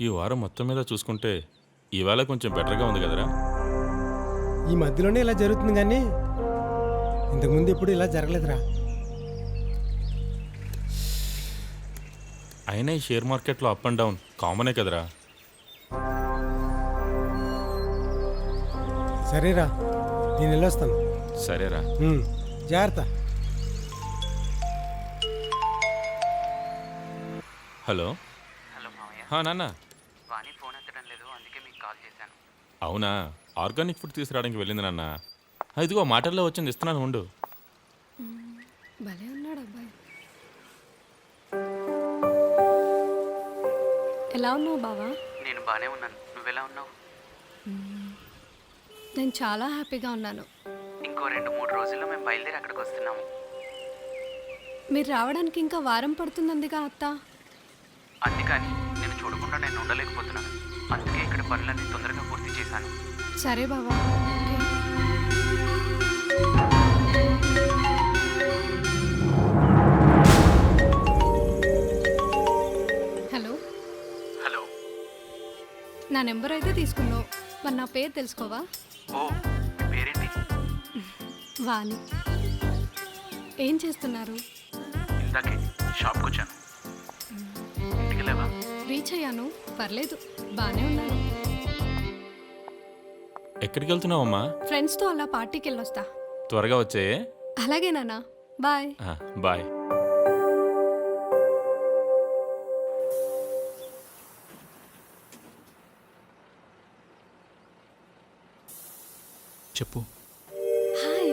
ఈ వారం మొత్తం మీద చూసుకుంటే ఈవేళ కొంచెం బెటర్గా ఉంది కదరా. ఈ మధ్యలోనే ఇలా జరుగుతుంది కానీ ఇంతకుముందు ఎప్పుడు ఇలా జరగలేదురా. అయినా ఈ షేర్ మార్కెట్లో అప్ అండ్ డౌన్ కామనే కదరా. సరేరా, నేను వెళ్ళొస్తాను. సరేరా. జాగ్రత్త. హలో. హలో మావయ్య. నాన్న. వాణి ఫోన్ ఎత్తడం లేదు, అందుకే మీకు కాల్ చేశాను. అవునా? ఆర్గానిక్ ఫుడ్ తీసుకురావడానికి వెళ్ళింది నాన్న. ఇదిగో మాటల్లో వచ్చింది, ఇస్తున్నాను ఉండు. భలే ఉన్నాడు అబ్బాయి. ఎలా ఉన్నావు బావా? నేను బాగానే ఉన్నాను. నువ్వెలా ఉన్నావు? నేను చాలా హ్యాపీగా ఉన్నాను. ఇంకో 2-3 రోజుల్లో మేము బయలుదేరి అక్కడికి వస్తున్నాము. మీరు రావడానికి ఇంకా వారం పడుతుందందిగా అత్త. అందుకని నేను చూడకుండా నేను ఉండలేకపోతున్నాను. అందుకే ఇక్కడ పనులన్నీ తొందరగా పూర్తి చేశాను. సరే బావా. హలో. హలో. నా నెంబర్ అయితే తీసుకున్నావు, మరి నా పేరు తెలుసుకోవా? ఓ పేరేంటి? వాణి. ఏం చేస్తున్నారు? ఇందాకే షాప్కి వచ్చాను. ఇంటికి లేవా? రీచ్ అయ్యాను, పర్లేదు, బాగానే ఉన్నాను. ఎక్కడికి వెళ్తున్నావమ్మా? ఫ్రెండ్స్తో అలా పార్టీకి వెళ్ళొస్తా. త్వరగా వచ్చేయే. అలాగే నాన్న, బాయ్. బాయ్. చెప్పు. హాయ్.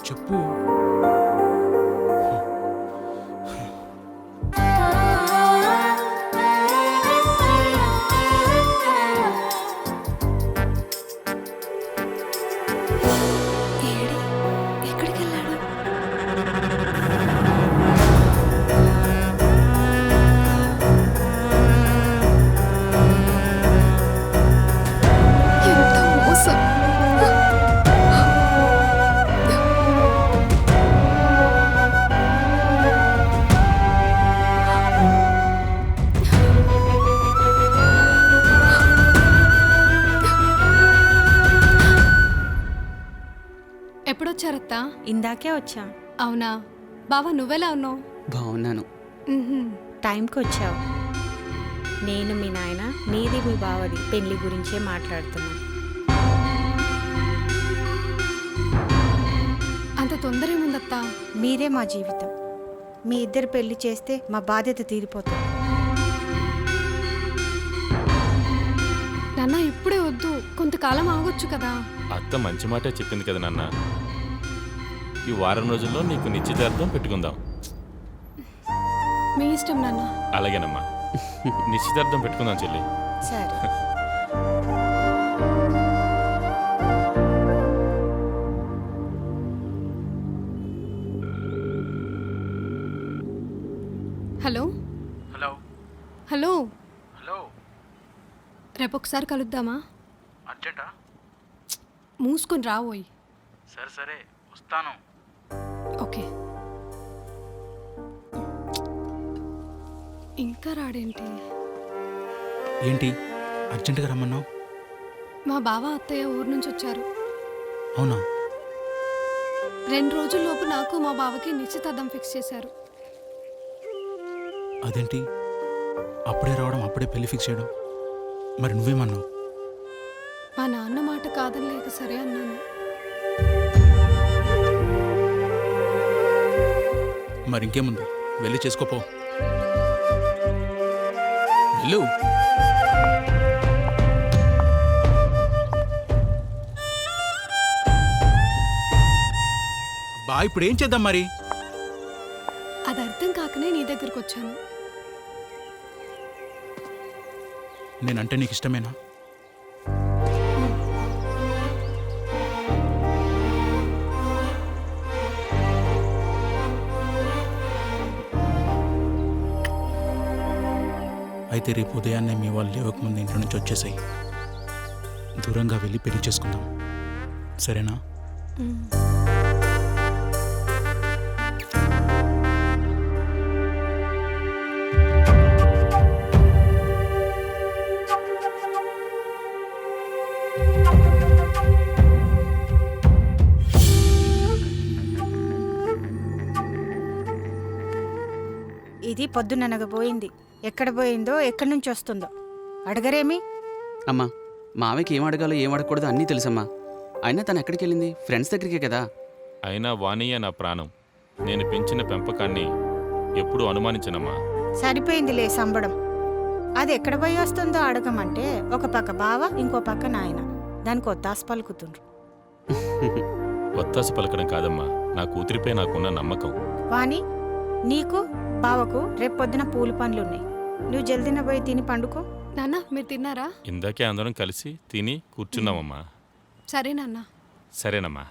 చెప్పు. ఎక్కడికి వెళ్ళాడు? ఎంత మోసం. ఎప్పుడొచ్చారత్తా? ఇందాకే వచ్చాం. అవునా? బావా నువ్వెలా ఉన్నావు? బాగున్నాను. టైంకి వచ్చావు. నేను మీ నాయన నీది మీ బావది పెళ్లి గురించే మాట్లాడుతున్నాం. అంత తొందర ఏముందత్తా? మీరే మా జీవితం. మీ ఇద్దరు పెళ్లి చేస్తే మా బాధ్యత తీరిపోతుంది. నాన్న ఇప్పుడే వద్దు, కొంతకాలం ఆగొచ్చు కదా. అత్త మంచి మాటే చెప్పింది కదా నాన్న. ఈ వారం రోజుల్లో నీకు నిశ్చితార్థం పెట్టుకుందాం. మీ ఇష్టం నాన్న. అలాగేనమ్మా, నిశ్చితార్థం పెట్టుకుందాం చెల్లి. సరే. హలో హలో హలో, హలో, రేపు ఒకసారి కలుద్దామా? అర్జెంటా? మూసుకొని రావోయ్. సరే సరే వస్తాను. ఓకే. ఇంకా రాడేంటి? ఏంటి అర్జెంటుగా రమ్మన్నావు? మా బావ అత్తయ్య ఊరు నుంచి వచ్చారు. అవునా? 2 రోజుల్లోపు నాకు మా బావకి నిశ్చితార్థం ఫిక్స్ చేశారు. అదేంటి అప్పుడే రావడం, అప్పుడే పెళ్లి ఫిక్స్ చేయడం? మరి నువ్వేమన్నావు? మా నాన్న మాట కాదనలేక సరే అన్నాను. మరి ఇంకేముంది, వెళ్ళి చేసుకోపో. వెళ్ళు. బా ఇప్పుడు ఏం చేద్దాం మరి? అది అర్థం కాకనే నీ దగ్గరకు వచ్చాను. నేనంటే నీకు ఇష్టమేనా? అయితే రేపు ఉదయాన్నే మీ వాళ్ళు లేవకముందు ఇంట్లో నుంచి వచ్చేసాయి. దూరంగా వెళ్ళి పెళ్లి చేసుకుందాం, సరేనా? ఇది పొద్దుననగా పోయింది. ఎక్కడ పోయిందో, ఎక్కడి నుంచి వస్తుందో అడగరేమి? అమ్మా, మావయ్యకి ఏం అడగాలో ఏం అడగకూడదో అన్నీ తెలుసమ్మా. అయినా తను ఎక్కడికి వెళ్ళింది? ఫ్రెండ్స్ దగ్గరికే కదా. అయినా వాణియే నా ప్రాణం. నేను పెంచిన పెంపకాన్ని ఎప్పుడూ అనుమానించనమ్మా. సరిపోయిందిలే సంబడం. అది ఎక్కడ పోయి వస్తుందో అడగమంటే ఒక పక్క బావ, ఇంకో పక్క నాయన. దానికి ఒత్తాసు పలుకుతుండ్రు. ఒత్తాసు పలకడం కాదమ్మా, నా కూతురిపై నాకున్న నమ్మకం. వాణి, నీకు బావకు రేపు పొద్దున పూల పనులున్నాయి. నువ్వు జల్దిన పోయి తిని పండుకో. నాన్న మీరు తిన్నారా? ఇందాకే అందరం కలిసి తిని కూర్చున్నామమ్మా. సరే నాన్న. సరేనమ్మా.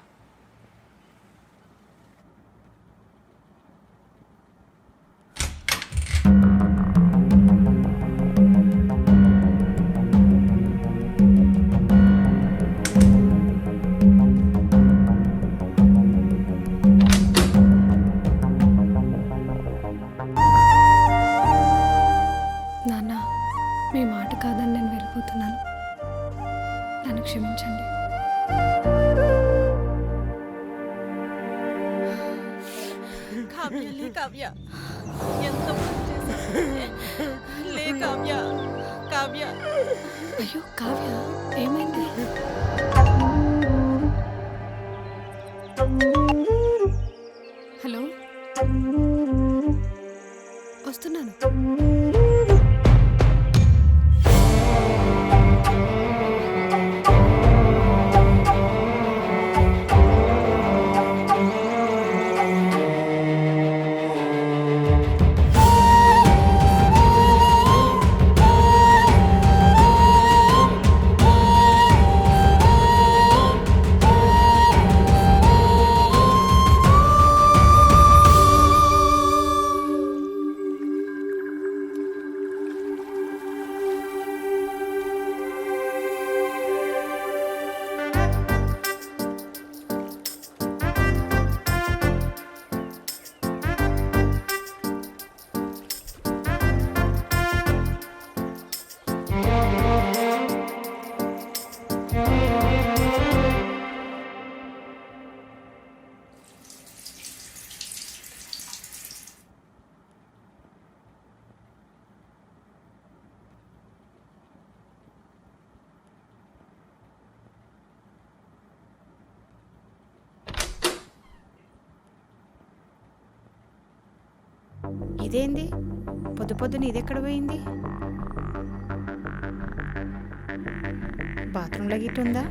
నాన్న మీ మాట కాదని నేను వెళ్ళిపోతున్నాను. నన్ను క్షమించండి. కావ్య, లే కావ్య, ఎంత పని చేశావు? లే కావ్య, కావ్య. అయ్యో కావ్య, ఏమైంది? హలో, వస్తున్నాను. ఇదేంది పొద్దు పొద్దున ఇది ఎక్కడ పోయింది? బాత్రూంలో గిట్టుందా?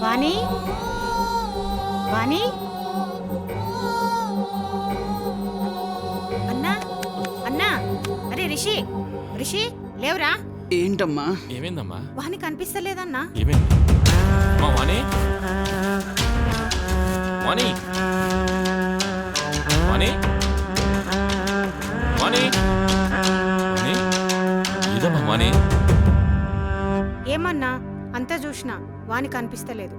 వాణి వాణి అన్నా అన్నా, అరే రిషి రిషి లేవురా. ఏంటమ్మా? ఏమైందమ్మా? వాణి కనిపిస్తలేదన్నా. ఏమైంది అమ్మా? వాణి వాణి వాణి వాణి వాణి ఇదమ్మా వాణి. ఏమన్నా అంతా చూసినా వాణి కనిపిస్తలేదు.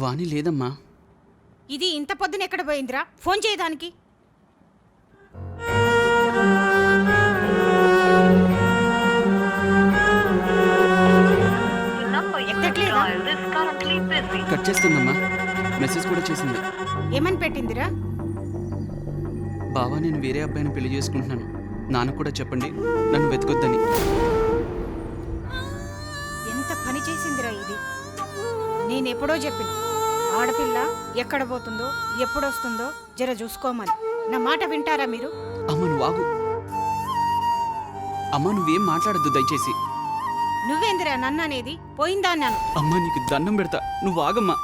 వాణి లేదమ్మా. ఇది ఇంత పొద్దున ఎక్కడ పోయిందిరా? ఫోన్ చేయడానికి. ఎక్కట్లేదా? కట్ చేస్తుందమ్మా. మెసేజ్ కూడా చేసింది. ఏమని పెట్టిందిరా? బావా, నేను వేరే అబ్బాయిని పెళ్లి చేసుకుంటున్నాను, నాన్న కూడా చెప్పండి, నన్ను వెతకొద్దని. ఎంత పని చేసిందిరా ఇది. నేనెప్పుడో చెప్పిన ఆడపిల్ల ఎక్కడ పోతుందో ఎప్పుడొస్తుందో జర చూసుకోమని. నా మాట వింటారా మీరు? అమ్మ నువ్వు ఆగు. అమ్మ నువ్వేం మాట్లాడద్దు దయచేసి. నువ్వేందిరా నన్ను అనేది? పోయిందా అన్నాను. అమ్మ నీకు దండం పెడతా, నువ్వు ఆగమ్మా.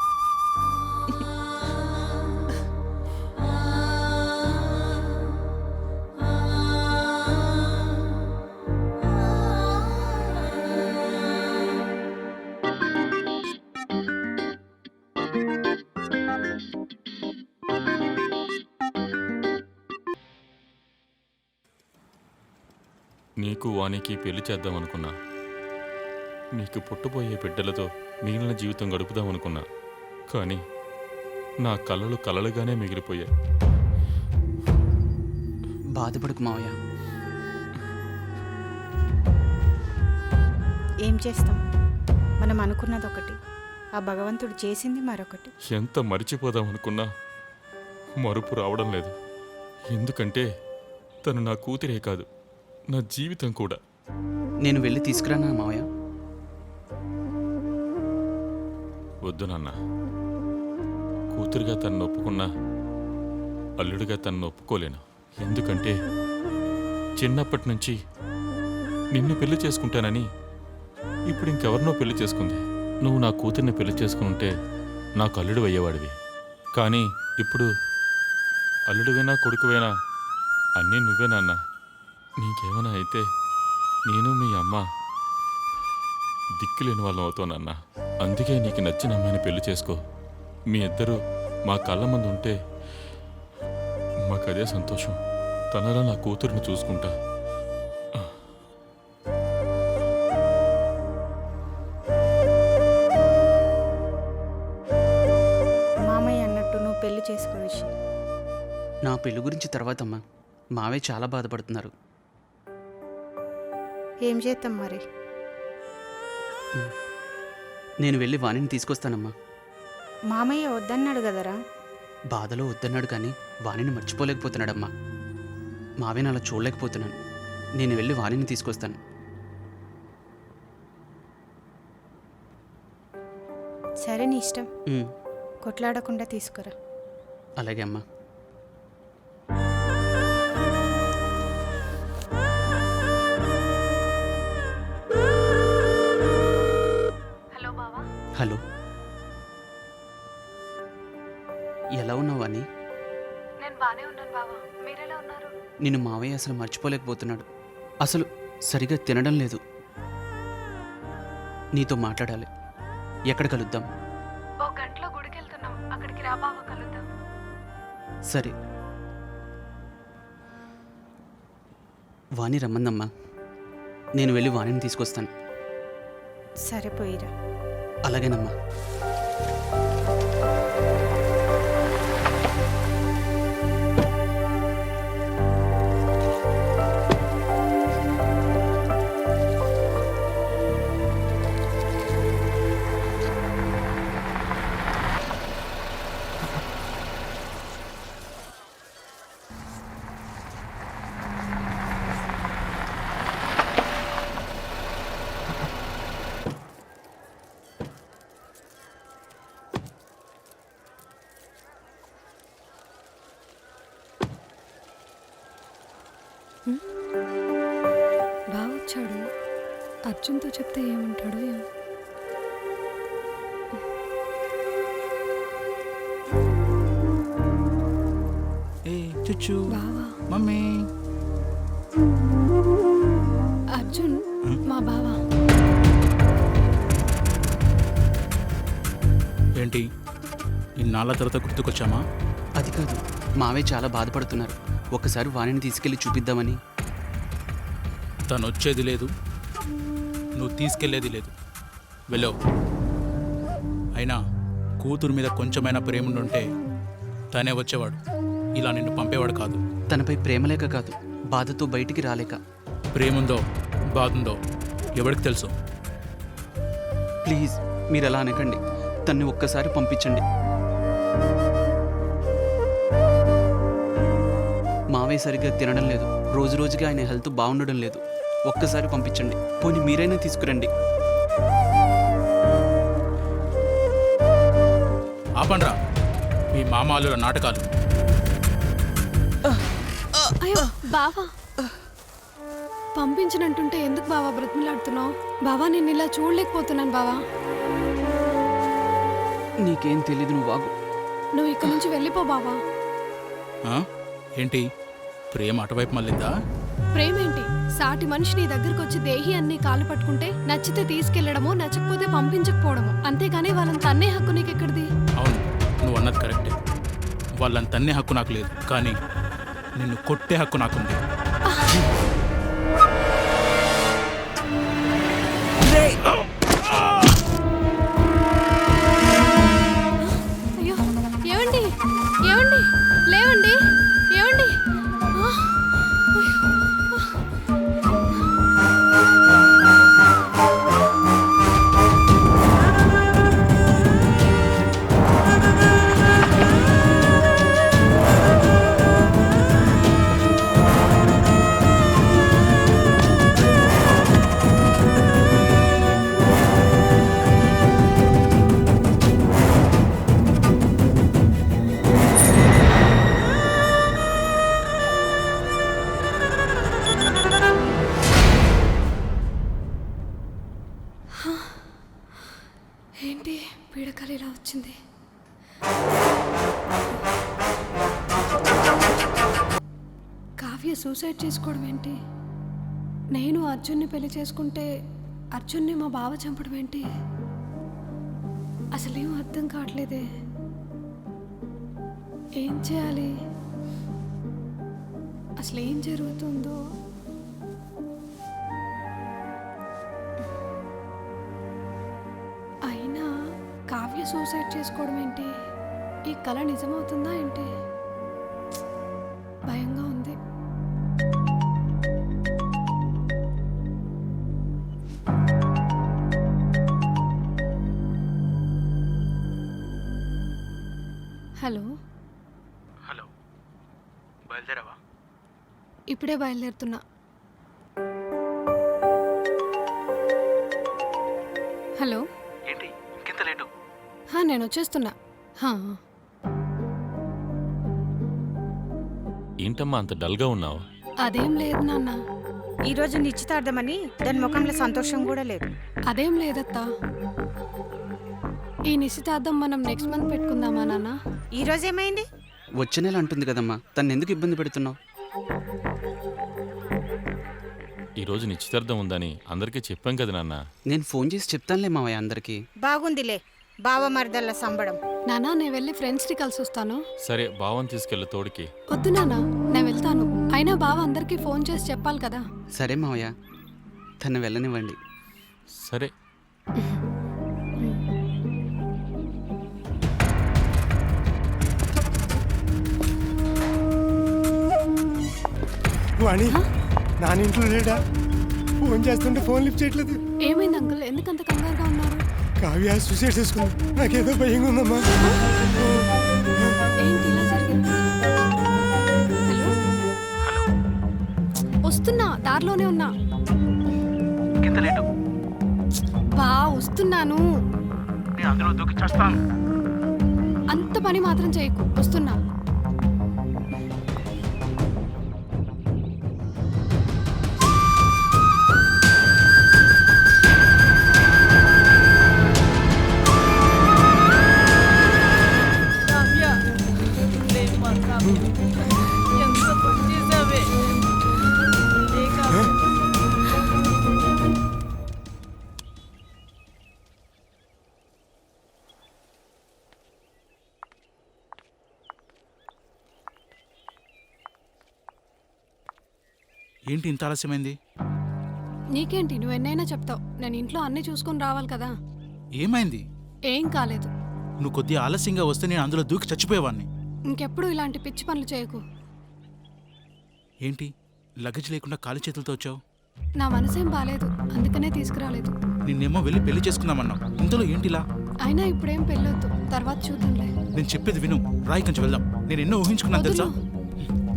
నీకు వానికి పెళ్లి చేద్దామనుకున్నా. నీకు పుట్టబోయే బిడ్డలతో మిగిలిన జీవితం గడుపుదామనుకున్నా. కానీ నా కలలు కలలుగానే మిగిలిపోయాయి. బాధపడకు మావయ్య. ఏం చేస్తాం, మనం అనుకున్నది ఒకటి, ఆ భగవంతుడు చేసింది మరొకటి. ఎంత మరిచిపోదామనుకున్నా మరుపు రావడం లేదు. ఎందుకంటే తను నా కూతురే కాదు, నా జీవితం కూడా. నేను వెళ్ళి తీసుకురానా మావయ్య? వద్దు నాన్న. కూతురుగా తను ఒప్పుకున్నా అల్లుడిగా తను ఒప్పుకోలేను. ఎందుకంటే చిన్నప్పటి నుంచి నిన్ను పెళ్లి చేసుకుంటానని ఇప్పుడు ఇంకెవరినో పెళ్లి చేసుకుంది. నువ్వు నా కూతుర్ని పెళ్లి చేసుకుని నాకు అల్లుడు అయ్యేవాడివి. కానీ ఇప్పుడు అల్లుడివైనా కొడుకువైనా అన్నీ నువ్వే నాన్న. నీకేమైనా అయితే నేను మీ అమ్మ దిక్కులేని వాళ్ళం అవుతానన్నా. అందుకే నీకు నచ్చిన అమ్మాయిని పెళ్లి చేసుకో. మీ ఇద్దరూ మా కళ్ళ ముందు ఉంటే మాకదే సంతోషం. తనలా నా కూతురుని చూసుకుంటా. మామయ్య అన్నట్టు నువ్వు పెళ్లి చేసుకో విషయం. నా పెళ్లి గురించి తర్వాతమ్మా. మావే చాలా బాధపడుతున్నారు. ఏం చేద్దాం మరి? నేను వెళ్ళి వాణిని తీసుకొస్తానమ్మా. మామయ్య వద్దన్నాడు కదరా. బాధలో వద్దన్నాడు కానీ వాణిని మర్చిపోలేకపోతున్నాడమ్మా. మావేని అలా చూడలేకపోతున్నాను. నేను వెళ్ళి వాణిని తీసుకొస్తాను. సరే నీ ఇష్టం. ఉమ్, కొట్లాడకుండా తీసుకురా. అలాగే అమ్మా. హలో, ఎలా ఉన్నావు అని? నేను బానే ఉన్నాను బావా, మీరెలా ఉన్నారు? నిన్ను మావయ్య అసలు మర్చిపోలేకపోతున్నాడు. అసలు సరిగా తినడం లేదు. నీతో మాట్లాడాలి. ఎక్కడ కలుద్దాం? ఓ గంటలో గుడికి వెళ్తున్నాం, అక్కడికి రా బావా, కలుద్దాం. సరే. వాణి రమ్మందమ్మా. నేను వెళ్ళి వాణిని తీసుకొస్తాను. సరే పోయిరా. అలాగేనమ్మా. వచ్చాడు. అర్జున్తో చెప్తే ఏమంటాడో ఏమో. ఏ చుచ్చు బావా, మమ్మీ. అర్జున్ మా బావా. ఏంటి ఇన్నాళ్ళ తర్వాత గుర్తుకొచ్చామా? అది కాదు, మావే చాలా బాధపడుతున్నారు. ఒక్కసారి వాణిని తీసుకెళ్ళి చూపిద్దామని. తను వచ్చేది లేదు, నువ్వు తీసుకెళ్లేది లేదు. వెళ్ళో. అయినా కూతురు మీద కొంచెమైనా ప్రేమ ఉంటే తనే వచ్చేవాడు, ఇలా నిన్ను పంపేవాడు కాదు. తనపై ప్రేమ లేక కాదు, బాధతో బయటికి రాలేక. ప్రేముందో బాధుందో ఎవరికి తెలుసు? ప్లీజ్ మీరు అలా అనకండి. తన్ని ఒక్కసారి పంపించండి. మావే సరిగ్గా తినడం లేదు, రోజు రోజుగా ఆయన హెల్త్ బాగుండడం లేదు. ఒక్కసారి పంపించండి. పోనీ మీరైనా తీసుకురండి. ఆపండ్రా మీ మామాలుల నాటకాలు. అయ్యో బావా, పంపించనంటుంటే ఎందుకు బావా బ్రతిమలాడుతున్నావు? బావా నేను ఇలా చూడలేకపోతున్నాను బావా. నీకేం తెలీదు, నువ్వు వాగు. నువ్వు ఇక్కడి నుంచి వెళ్ళిపో బావా. ఆ? ఏంటి ప్రేమ అటువైపు మళ్ళిందా? ప్రేమేంటి? సాటి మనిషి నీ దగ్గరకు వచ్చి దేహి అన్ని కాళ్ళు పట్టుకుంటే నచ్చితే తీసుకెళ్లడమో, నచ్చకపోతే పంపించకపోవడమో, అంతేగాని వాళ్ళని తన్నే హక్కు నీకెక్కడిది? అవును, నువ్వు అన్నది కరెక్టే. వాళ్ళని తన్నే హక్కు నాకు లేదు, కానీ నిన్ను కొట్టే హక్కు నాకుంది. అయ్యో ఏమండి, ఏమండి, లేవండి, ఏమండి. ఏంటి పీడకలు ఇలా వచ్చింది? కావ్య సూసైడ్ చేసుకోవడం ఏంటి? నేను అర్జున్ని పెళ్లి చేసుకుంటే అర్జున్ని మా బావ చంపడం ఏంటి? అసలేం అర్థం కావట్లేదే. ఏం చేయాలి? అసలు ఏం జరుగుతుందో. అయినా కావ్య సూసైడ్ చేసుకోవడం ఏంటి? ఈ కళ నిజమవుతుందా ఏంటి? భయంగా ఉంది. హలో. హలో, బయలుదేరావా? ఇప్పుడే బయలుదేరుతున్నా. హలో. ఏంటి ఇంకెంత లేటు? నేను వచ్చేస్తున్నా. ఏంటమ్మా అంత డల్గా ఉన్నావు? అదేం లేదు నాన్న. ఈరోజు నిశ్చితార్థమని దాని ముఖంలో సంతోషం కూడా లేదు. అదేం లేదత్తా. ఈ నిశ్చితార్థం మనం నెక్స్ట్ మంత్ పెట్టుకుందామా నాన్న? ఈరోజు ఏమైంది? వచ్చే నెల అంటుంది కదమ్మా, తను ఎందుకు ఇబ్బంది పెడుతున్నావు? ఈరోజు నిశ్చితార్థం ఉందని అందరికీ చెప్పాం కదా నాన్న. నేను ఫోన్ చేసి చెప్తానులే మావయ్య అందరికీ. బాగుందిలే బావ మరదల్ల సంబడం. నానా నేను వెళ్ళి ఫ్రెండ్స్ని కలిసి వస్తాను. సరే, బావని తీసుకెళ్ళి తోడికి. వద్దు నాన్న, నేను వెళ్తాను. అయినా బావ అందరికీ ఫోన్ చేసి చెప్పాలి కదా. సరే మావయ్య, తను వెళ్ళనివ్వండి. సరే. వాణి నానింట్లో లేడా? ఫోన్ చేస్తుంటే ఫోన్ లిఫ్ట్ చేయట్లేదు. ఏమైంది అంకుల్, ఎందుకంత కంగారుగా ఉన్నారు? కావ్య సూసైడ్ చేసుకుంది. నాకేదో భయంగా ఉందమ్మా. ఏంటి ఇలా జరిగింది? హలో. వస్తున్నా, దారిలోనే ఉన్నా. బా వస్తున్నాను. అంత పని మాత్రం చేయకు, వస్తున్నా. ఏంటి ఇంత ఆలస్యమైంది? నీకేంటి, నువ్వు ఎన్నైనా చెప్తావు. నేను ఇంట్లో అన్నీ చూసుకొని రావాలి కదా. ఏమైంది? ఏం కాలేదు. నువ్వు కొద్దిగా ఆలస్యంగా వస్తే నేను అందులో దూకి చచ్చిపోయేవాడిని. ఇంకెప్పుడు ఇలాంటి పిచ్చి పనులు చేయకు. ఏంటి లగేజ్ లేకుండా ఖాళీ చేతులతో వచ్చావు? నా మనసేం బాలేదు, అందుకనే తీసుకురాలేదు. నిన్నేమో వెళ్ళి పెళ్లి చేసుకుందామన్నావు, ఇంతలో ఏంటిలా? అయినా ఇప్పుడేం పెళ్ళొద్దు, తర్వాత చూద్దాంలే. నేను చెప్పేది విను, రాయి కొంచెం వెళ్దాం. నేను ఎన్నో ఊహించుకున్నాను తెలుసా.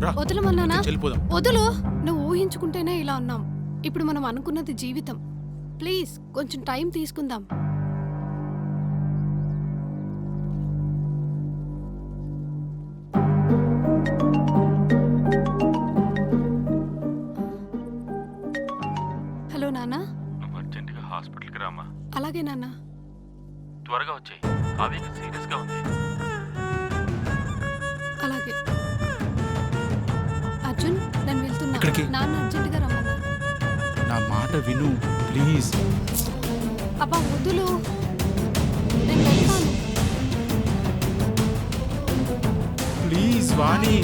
రా, వదలమన్నానా? వెళ్ళిపోదాం. వదులు. నువ్వు ఊహించుకుంటేనే ఇలా ఉన్నాం. ఇప్పుడు మనం అనుకున్నది జీవితం. ప్లీజ్ కొంచెం టైం తీసుకుందాం. హలో నాన్న. నువ్వు అర్జెంటుగా హాస్పిటల్కి రామా. అలాగే నాన్న. త్వరగా వచ్చాయి, కావ్యకి సీరియస్గా ఉంది. అలాగే. అర్జున్, నేను వెళ్తున్నా. ఎక్కడికి? నాన్న అర్జెంటుగా రమ్మన్నా. నా మాట విను ప్లీజ్. అబ్బా వద్దులు, నేను వెళ్తాను. ప్లీజ్ వాణి.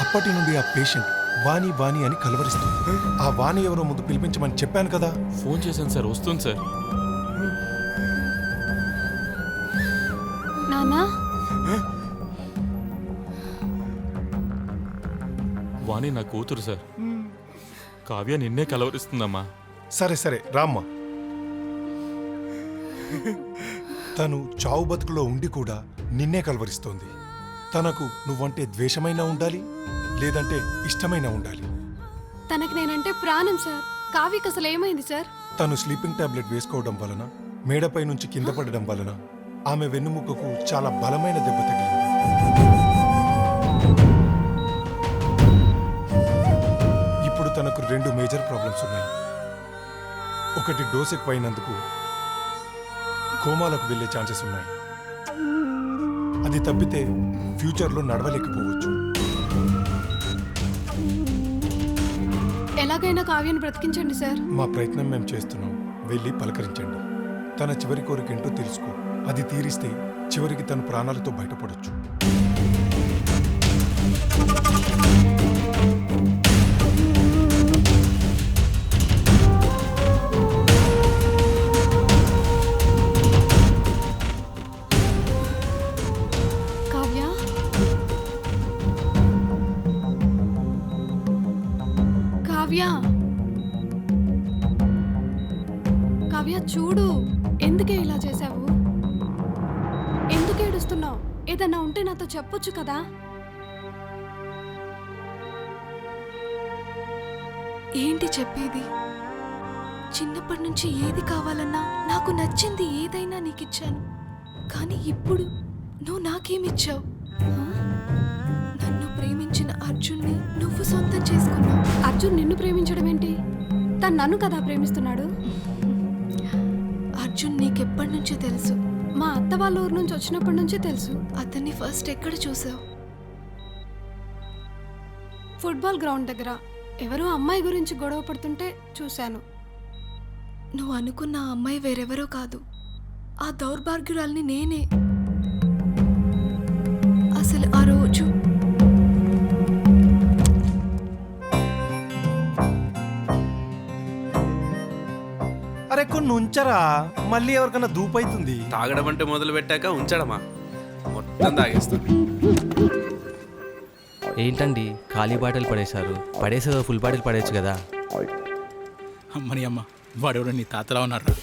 అప్పటి నుండి ఆ పేషెంట్ వాణి వాణి అని కలవరిస్తుంది. ఆ వాణి ఎవరో ముందు పిలిపించమని చెప్పాను కదా. ఫోన్ చేశాను సార్, వస్తుంది సార్. నాన్నా. వాణి నా కూతురు సార్. కావ్య నిన్నే కలవరిస్తుందమ్మా. సరే సరే రామ్మా. తను చావు బతుకులో ఉండి కూడా నిన్నే కలవరిస్తోంది. తనకు నువ్వంటే ద్వేషమైనా ఉండాలి, లేదంటే ఇష్టమైనా ఉండాలి. తనకి నేనంటే ప్రాణం సార్. కావ్యకి అసలు ఏమైంది సార్? తను స్లీపింగ్ టాబ్లెట్ వేసుకోవడం వలన, మేడపై నుంచి కింద పడడం వలన ఆమె వెన్నుముకకు చాలా బలమైన దెబ్బ తగిలింది. ఇప్పుడు తనకు 2 మేజర్ ప్రాబ్లమ్స్ ఉన్నాయి. ఒకటి డోస్ ఎక్కువైనందుకు కోమాలకు వెళ్ళే ఛాన్సెస్ ఉన్నాయి. అది తప్పితే ఫ్యూచర్లో నడవలేకపోవచ్చు. ఎలాగైనా కావ్యను బ్రతికించండి సార్. మా ప్రయత్నం మేము చేస్తున్నాం. వెళ్ళి పలకరించండి. తన చివరి కోరిక ఏంటో తెలుసుకో. అది తీరిస్తే చివరికి తన ప్రాణాలతో బయటపడొచ్చు. కావ్య, కావ్య, కావ్య చూడు. ఎందుకే ఇలా చేశావు? ఎందుకు ఏడుస్తున్నావు? ఏదన్నా ఉంటే నాతో చెప్పొచ్చు కదా. ఏంటి చెప్పేది? చిన్నప్పటి నుంచి ఏది కావాలన్నా నాకు నచ్చింది ఏదైనా నీకిచ్చాను. కానీ ఇప్పుడు నువ్వు నాకేమిచ్చావు? నన్ను ప్రేమించిన అర్జున్ని నువ్వు సొంతం చేసుకున్నావు. అర్జున్ నిన్ను ప్రేమించడం ఏంటి? తను నన్ను కదా ప్రేమిస్తున్నాడు. అర్జున్ నీకెప్పటి నుంచో తెలుసు. మా అత్త వాళ్ళ ఊరు నుంచి వచ్చినప్పటి నుంచే తెలుసు. అతన్ని ఫస్ట్ ఎక్కడ చూసావు? ఫుట్బాల్ గ్రౌండ్ దగ్గర ఎవరో అమ్మాయి గురించి గొడవ పడుతుంటే చూశాను. నువ్వు అనుకున్న ఆ అమ్మాయి వేరెవరో కాదు, ఆ దౌర్భాగ్యురాల్ని నేనే. అసలు ఆ రోజు అరే కొన్ని ఉంచరా, మళ్ళీ ఎవరికైనా దూపైతుంది. తాగడం అంటే మొదలు పెట్టాక ఉంచడమా? మొత్తం తాగేస్తాను. ఏంటండి ఖాళీ బాటిల్ పడేశారు? పడేసేదో ఫుల్ బాటిల్ పడేయచ్చు కదా. అమ్మని అమ్మ, వాడెవడో నీ తాతలా ఉన్నారా?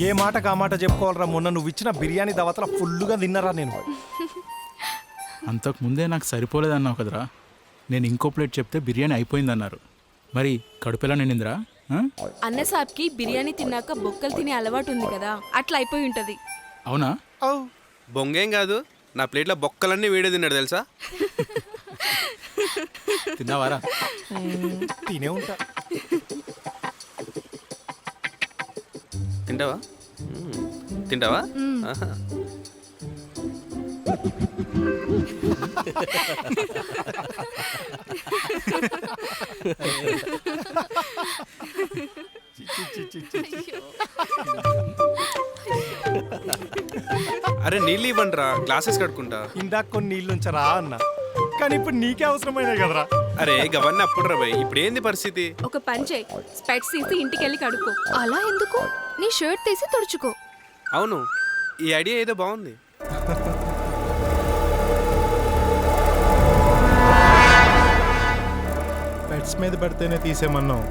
ఏ మాటకు ఆ మాట చెప్పుకోవాలరా. మొన్న నువ్వు ఇచ్చిన బిర్యానీ దావతల ఫుల్లుగా తిన్నరా నేను. అంతకు ముందే నాకు సరిపోలేదన్నావు కదరా. నేను ఇంకో ప్లేట్ చెప్తే బిర్యానీ అయిపోయిందన్నారు. మరి కడుపెలా నిండిందిరా? అన్న సాబ్కి బిర్యానీ తిన్నాక బొక్కలు తినే అలవాటు ఉంది కదా, అట్లా అయిపోయి ఉంటది. అవునా? బొంగేం కాదు, నా ప్లేట్లో బొక్కలన్నీ వీడే తిన్నాడు తెలుసా. తిన్నావారా? తినే ఉంటా. తింటావా? తింటావా? ఆహా. అరే నీళ్ళు ఇవ్వండి రా, గ్లాసెస్ కడుకుంటా. ఇందాక కొన్ని నీళ్ళు ఉంచరా అన్న, కానీ ఇప్పుడు నీకే అవసరమైనాయి కదరా. అరే గవన్నీ అప్పుడు రా భయ్, ఇప్పుడు ఏంది పరిస్థితి? ఒక పని చేయి, స్పెట్స్ తీసి ఇంటికి వెళ్ళి కడుక్కో. అలా ఎందుకు? నీ షర్ట్ తీసి తుడుచుకో. అవును, ఈ ఐడియా ఏదో బాగుంది. పెట్స్ మీద పడితేనే తీసేమన్నావు,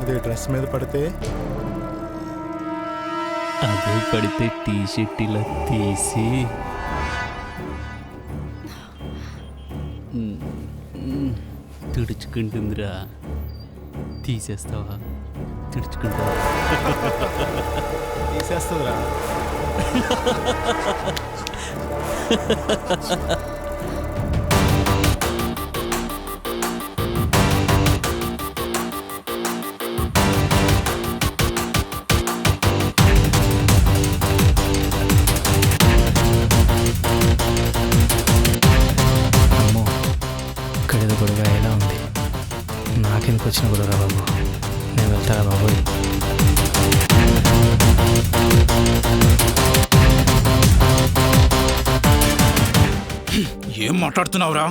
అదే డ్రెస్ మీద పడితే అదే పడితే టీ షర్ట్ ఇలా తీసి తుడుచుకుంటుందిరా. తీసేస్తావా? తుడుచుకుంటావా? తీసేస్తుందిరా. అమ్మో, ఇక్కడేదో గొడవ ఎలా ఉంది. నాకెందుకు వచ్చిన గొడవ బాబు, నేను వెళ్తారా బాబోయ్. ఏం మాట్లాడుతున్నావురా?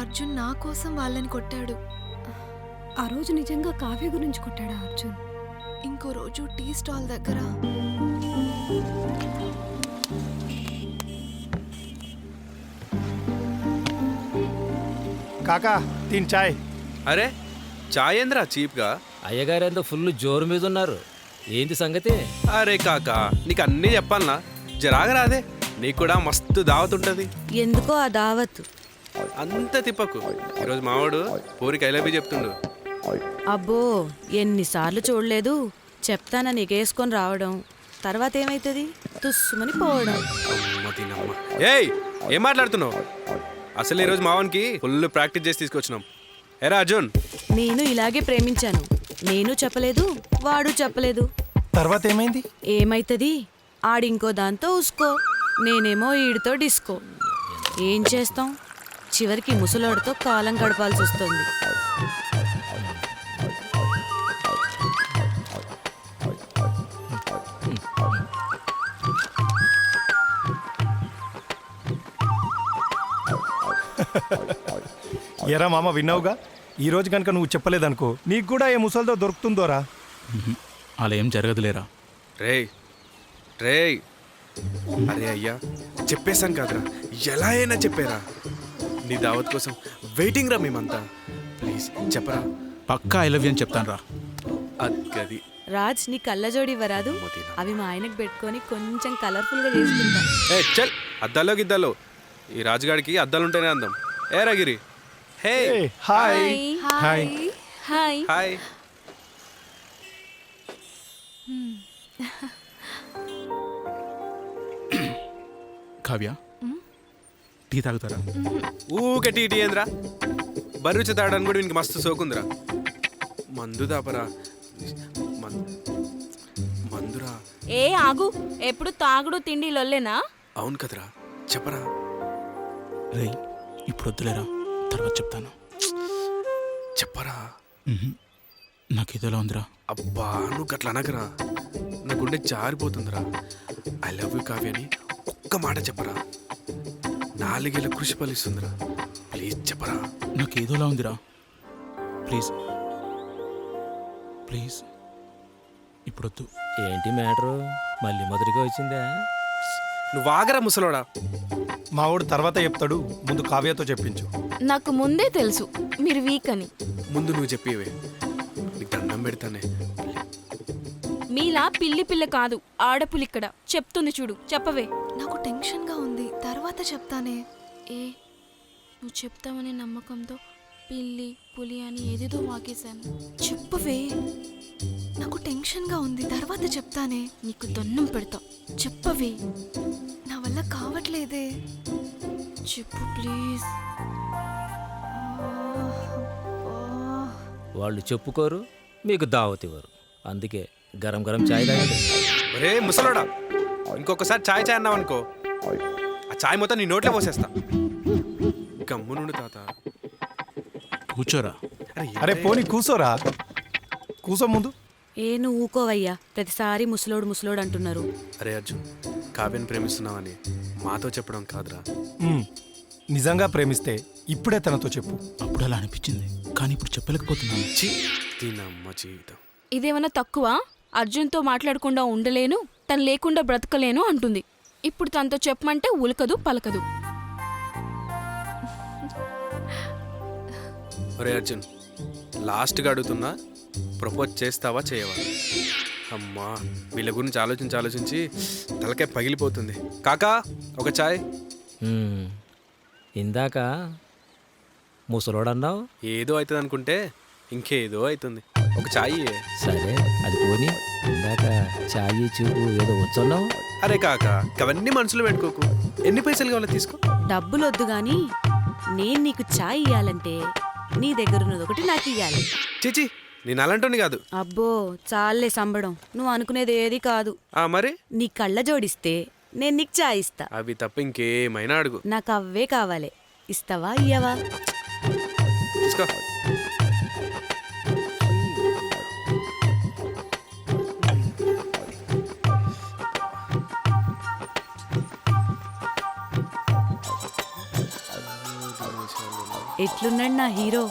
అర్జున్ నా కోసం వాళ్ళని కొట్టాడు. ఆ రోజు నిజంగా కావ్య గురించి కొట్టాడా అర్జున్? ఇంకో రోజు టీ స్టాల్ దగ్గర కాకా తిన్ చాయ్. అరే చాయ్ ఏంద్రా చీప్గా? అయ్యగారేందో ఫుల్ జోరు మీద ఉన్నారు, ఏంటి సంగతి? అరే కాకా, నీకు అన్నీ చెప్పాలనా, జరాగరాదే, నీకు కూడా మస్తు దావత్ ఉంటుంది. ఎందుకో ఆ దావత్ అంత తిప్పకు. ఈరోజు మావాడు పూరికి ఐలబి చెప్తుండు. అబ్బో, ఎన్నిసార్లు చూడలేదు. చెప్తానా నీకేసుకొని రావడం, తర్వాత ఏమైతుంది, తుస్సుమని పోవడం. ఏయ్ ఏం మాట్లాడుతున్నావు? అసలు ఈరోజు మావానికి ఫుల్ ప్రాక్టీస్ చేసి తీసుకొచ్చినాం. ఏరా అర్జున్, నేను ఇలాగే ప్రేమించాను. నేను చెప్పలేదు, వాడు చెప్పలేదు. తర్వాత ఏమైంది? ఏమైతుంది, ఆడింకో దాంతో ఉసుకో, నేనేమో ఈడితో డిస్కో. ఏం చేస్తాం, చివరికి ముసలోడితో కాలం గడపాల్సి వస్తుంది. ఎరా మామ, విన్నావుగా? ఈరోజు కనుక నువ్వు చెప్పలేదనుకో, నీకు కూడా ఏ ముసలితో దొరుకుతుందోరా. అలా ఏం జరగదులేరా. రేయ్ రేయ్, అరే అయ్యా చెప్పేశాను కాదురా, ఎలా అయినా చెప్పారా. నీ దావత్ కోసం వెయిటింగ్ రా మేమంతా. ప్లీజ్ చెప్పరా. పక్కా ఐ లవ్ యూ అని చెప్తాను రా. అది రాజ్, నీ కళ్ళజోడి ఇవ్వరాదు? అవి మా ఆయనకు పెట్టుకొని కొంచెం కలర్ఫుల్గా చేసుకుంటా. ఏ చల్, అద్దాలో గిద్దాలో ఈ రాజుగాడికి అద్దాలుంటేనే అందం. ఏ రాగిరి. Hey hi hi hi. Hi. Kavya tea తాగుతారా? ఊకే టీ ఏంద్రా? బర్రుచి తాగడానికి కూడా వీనికి మస్తు సోకుందిరా. మందు దాపరా, మందురా. ఏ ఆగు, ఎప్పుడు తాగుడు తిండి లొల్లేనా? అవును కదరా, చెప్పరా. రే ఇప్పుడు వద్దులేరా, తర్వాత చెప్తాను. చెప్పరా. నాకు ఇదిలా ఉందిరా. అబ్బా నువ్వు గట్ల అనకరా, నా గుండె జారిపోతుందిరా. ఐ లవ్ యూ కావ్య అని ఒక్క మాట చెప్పరా. 4 ఏళ్ళ కృషి ఫలిస్తుందిరా. ప్లీజ్ చెప్పరా. నాకు ఏదోలా ఉందిరా. ప్లీజ్ ప్లీజ్ ఇప్పుడొద్దు. ఏంటి మ్యాటరు? మళ్ళీ మొదటిగా వచ్చిందా? నువ్వు ఆగరా ముసలోడా. మా వాడు తర్వాత చెప్తాడు, ముందు కావ్యతో చెప్పించు. నాకు ముందే తెలుసు మీరు వీక్ అని. ముందు నువ్వు చెప్పేవే, నీకు దండం పెడతానే. మీలా పిల్లి పిల్ల కాదు, ఆడపులి ఇక్కడ. చెప్తుంది చూడు, చెప్పవే. నాకు టెన్షన్గా ఉంది, తర్వాత చెప్తానే. ఏ నువ్వు చెప్తావనే నమ్మకంతో పిల్లి పులి అని ఏదేదో వాకేశాను. చెప్పవే. నాకు టెన్షన్గా ఉంది, తర్వాత చెప్తానే. నీకు దన్నం పెడతా, చెప్పవే. నా వల్ల కావట్లేదే. చెప్పు ప్లీజ్. వాళ్ళు చెప్పుకోరు, మీకు దావత్ ఇవ్వరు. అందుకే గరం గరం చాయ్ తాగండి. ఒరే ముసలోడా, ఇంకొకసారి చాయ్ చాయ్ అన్నావు అనుకో, ఆ చాయ్ మొత్తం నీ నోట్లో పోసేస్తా. గమ్మునుండు తాత. కూర్చోరా. అరే పోనీ కూసోరా, కూసో ముందు. ఏ నువ్వు ఊకోవయ్యా, ప్రతిసారి ముసలోడు ముసలోడు అంటున్నారు. అరే అర్జున్, కావ్యని ప్రేమిస్తున్నావని మాతో చెప్పడం కాదురా. నిజంగా ప్రేమిస్తే ఇప్పుడే తనతో చెప్పు. అప్పుడు అలా అనిపించింది, కానీ ఇప్పుడు చెప్పలేకపోతున్నాను. దీనమ్మ జీవితం. ఇదేమన్నా తక్కువ? అర్జున్తో మాట్లాడకుండా ఉండలేను, తను లేకుండా బ్రతకలేను అంటుంది. ఇప్పుడు తనతో చెప్పమంటే ఉలకదు పలకదు. ఒరే అర్జున్, లాస్ట్గా అడుగుతున్నా, ప్రపోజ్ చేస్తావా చేయవా? అమ్మా వీళ్ళ గురించి ఆలోచించి తలకాయ పగిలిపోతుంది. కాకా ఒక చాయ్. ఇందాక ముసలోడన్నావు. ఏదో అవుతుంది అనుకుంటే ఇంకేదో అవుతుంది. ఒక చాయ్. సరే అది పోనీ, ఇందాక చాయ్ చూపు ఏదో వచ్చన్నావు. అరే కాకా, అవన్నీ మనసులో పెట్టుకోకు. ఎన్ని పైసలు కావాలో తీసుకో. డబ్బులు వద్దు గాని నేను నీకు చాయ్ ఇయ్యాలంటే నీ దగ్గరున్నది ఒకటి నాకు ఇయ్యాలి. చిచి, నేను అలాంటోని కాదు. అబ్బో చాలే సంబడం, నువ్వు అనుకునేది ఏది కాదు. మరి నీ కళ్ళ జోడిస్తే నేను నీకు చాయ్ ఇస్తా. అవి తప్ప ఇంకేమైనా అడుగు. నాకు అవే కావాలి. ఇస్తావా ఇయ్యవా? తీసుకో. ఎట్లున్నాడు నా హీరో?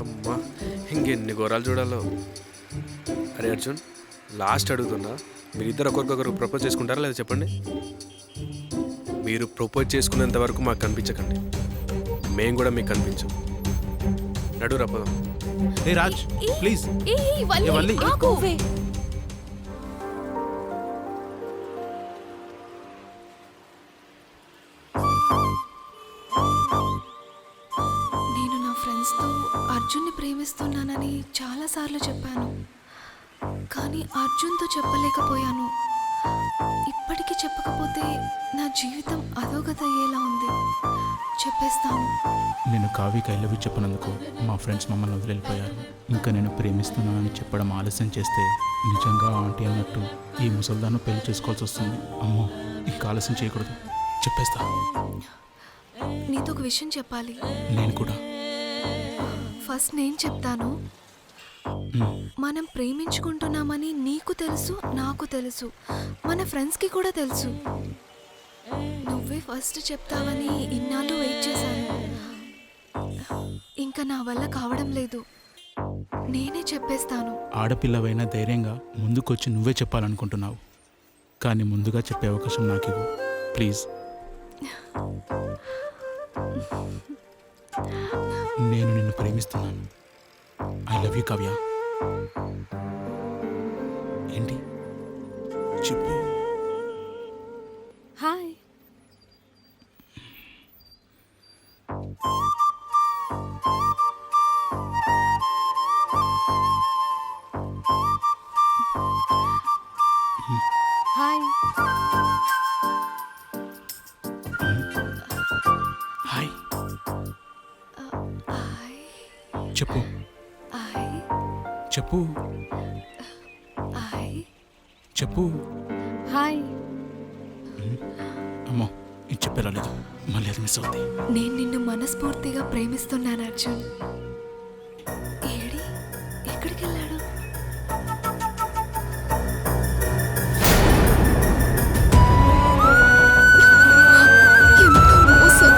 అమ్మా ఇంకెన్ని ఘోరాలు చూడాలో. అరే అర్జున్, లాస్ట్ అడుగుతున్నా, మీరిద్దరు ఒకరికొకరు ప్రపోజ్ చేసుకుంటారా లేదా చెప్పండి. మీరు ప్రపోజ్ చేసుకునేంత వరకు మాకు కనిపించకండి, మేము కూడా మీకు కనిపించం. నడు రప్పదాం. ఏ రాజ్ ప్లీజ్. నేను నా ఫ్రెండ్స్తో అర్జున్ని ప్రేమిస్తున్నానని చాలాసార్లు చెప్పాను, కానీ అర్జున్తో చెప్పలేకపోయాను. ఇప్పటికీ చెప్పకపోతే నా జీవితం అధోగతి అయ్యేలా ఉంది. చెప్పేస్తాను. నేను కావ్యకి ఐ లవ్ యూ చెప్పినందుకు మా ఫ్రెండ్స్ మమ్మల్ని వదిలిపోయారు. ఇంకా నేను ప్రేమిస్తున్నానని చెప్పడం ఆలస్యం చేస్తే నిజంగా ఆంటీ అన్నట్టు ఈ ముసల్దాన్ని పెళ్లి చేసుకోవాల్సి వస్తుంది. అమ్మో, ఇంకా ఆలస్యం చేయకూడదు, చెప్పేస్తా. నీతో ఒక విషయం చెప్పాలి. నేను కూడా. ఫస్ట్ నేను చెప్తాను. మనం ప్రేమించుకుంటున్నామని నీకు తెలుసు, నాకు తెలుసు, మన ఫ్రెండ్స్కి కూడా తెలుసు. నువ్వే ఫస్ట్ చెప్తావని ఇన్నాళ్ళు వెయిట్ చేశాను. ఇంకా నా వల్ల కావడం లేదు, నేనే చెప్పేస్తాను. ఆడపిల్లవైనా ధైర్యంగా ముందుకొచ్చి నువ్వే చెప్పాలనుకుంటున్నావు, కానీ ముందుగా చెప్పే అవకాశం నాకు ఇవ్వు ప్లీజ్. నేను నిన్ను ప్రేమిస్తున్నాను. I love you Kavya. ఏంటి చెప్పు. హాయ్. హాయ్. హాయ్. చెప్పు చెప్పు చెప్పు. హాయ్. అమ్మో ఇది చెప్పేలా లేదు, మళ్ళీ అది మిస్ అవుతుంది. నేను నిన్ను మనస్ఫూర్తిగా ప్రేమిస్తున్నాను అర్జున్. ఏడి ఎక్కడికి వెళ్ళాడు? ఎంత మోసం!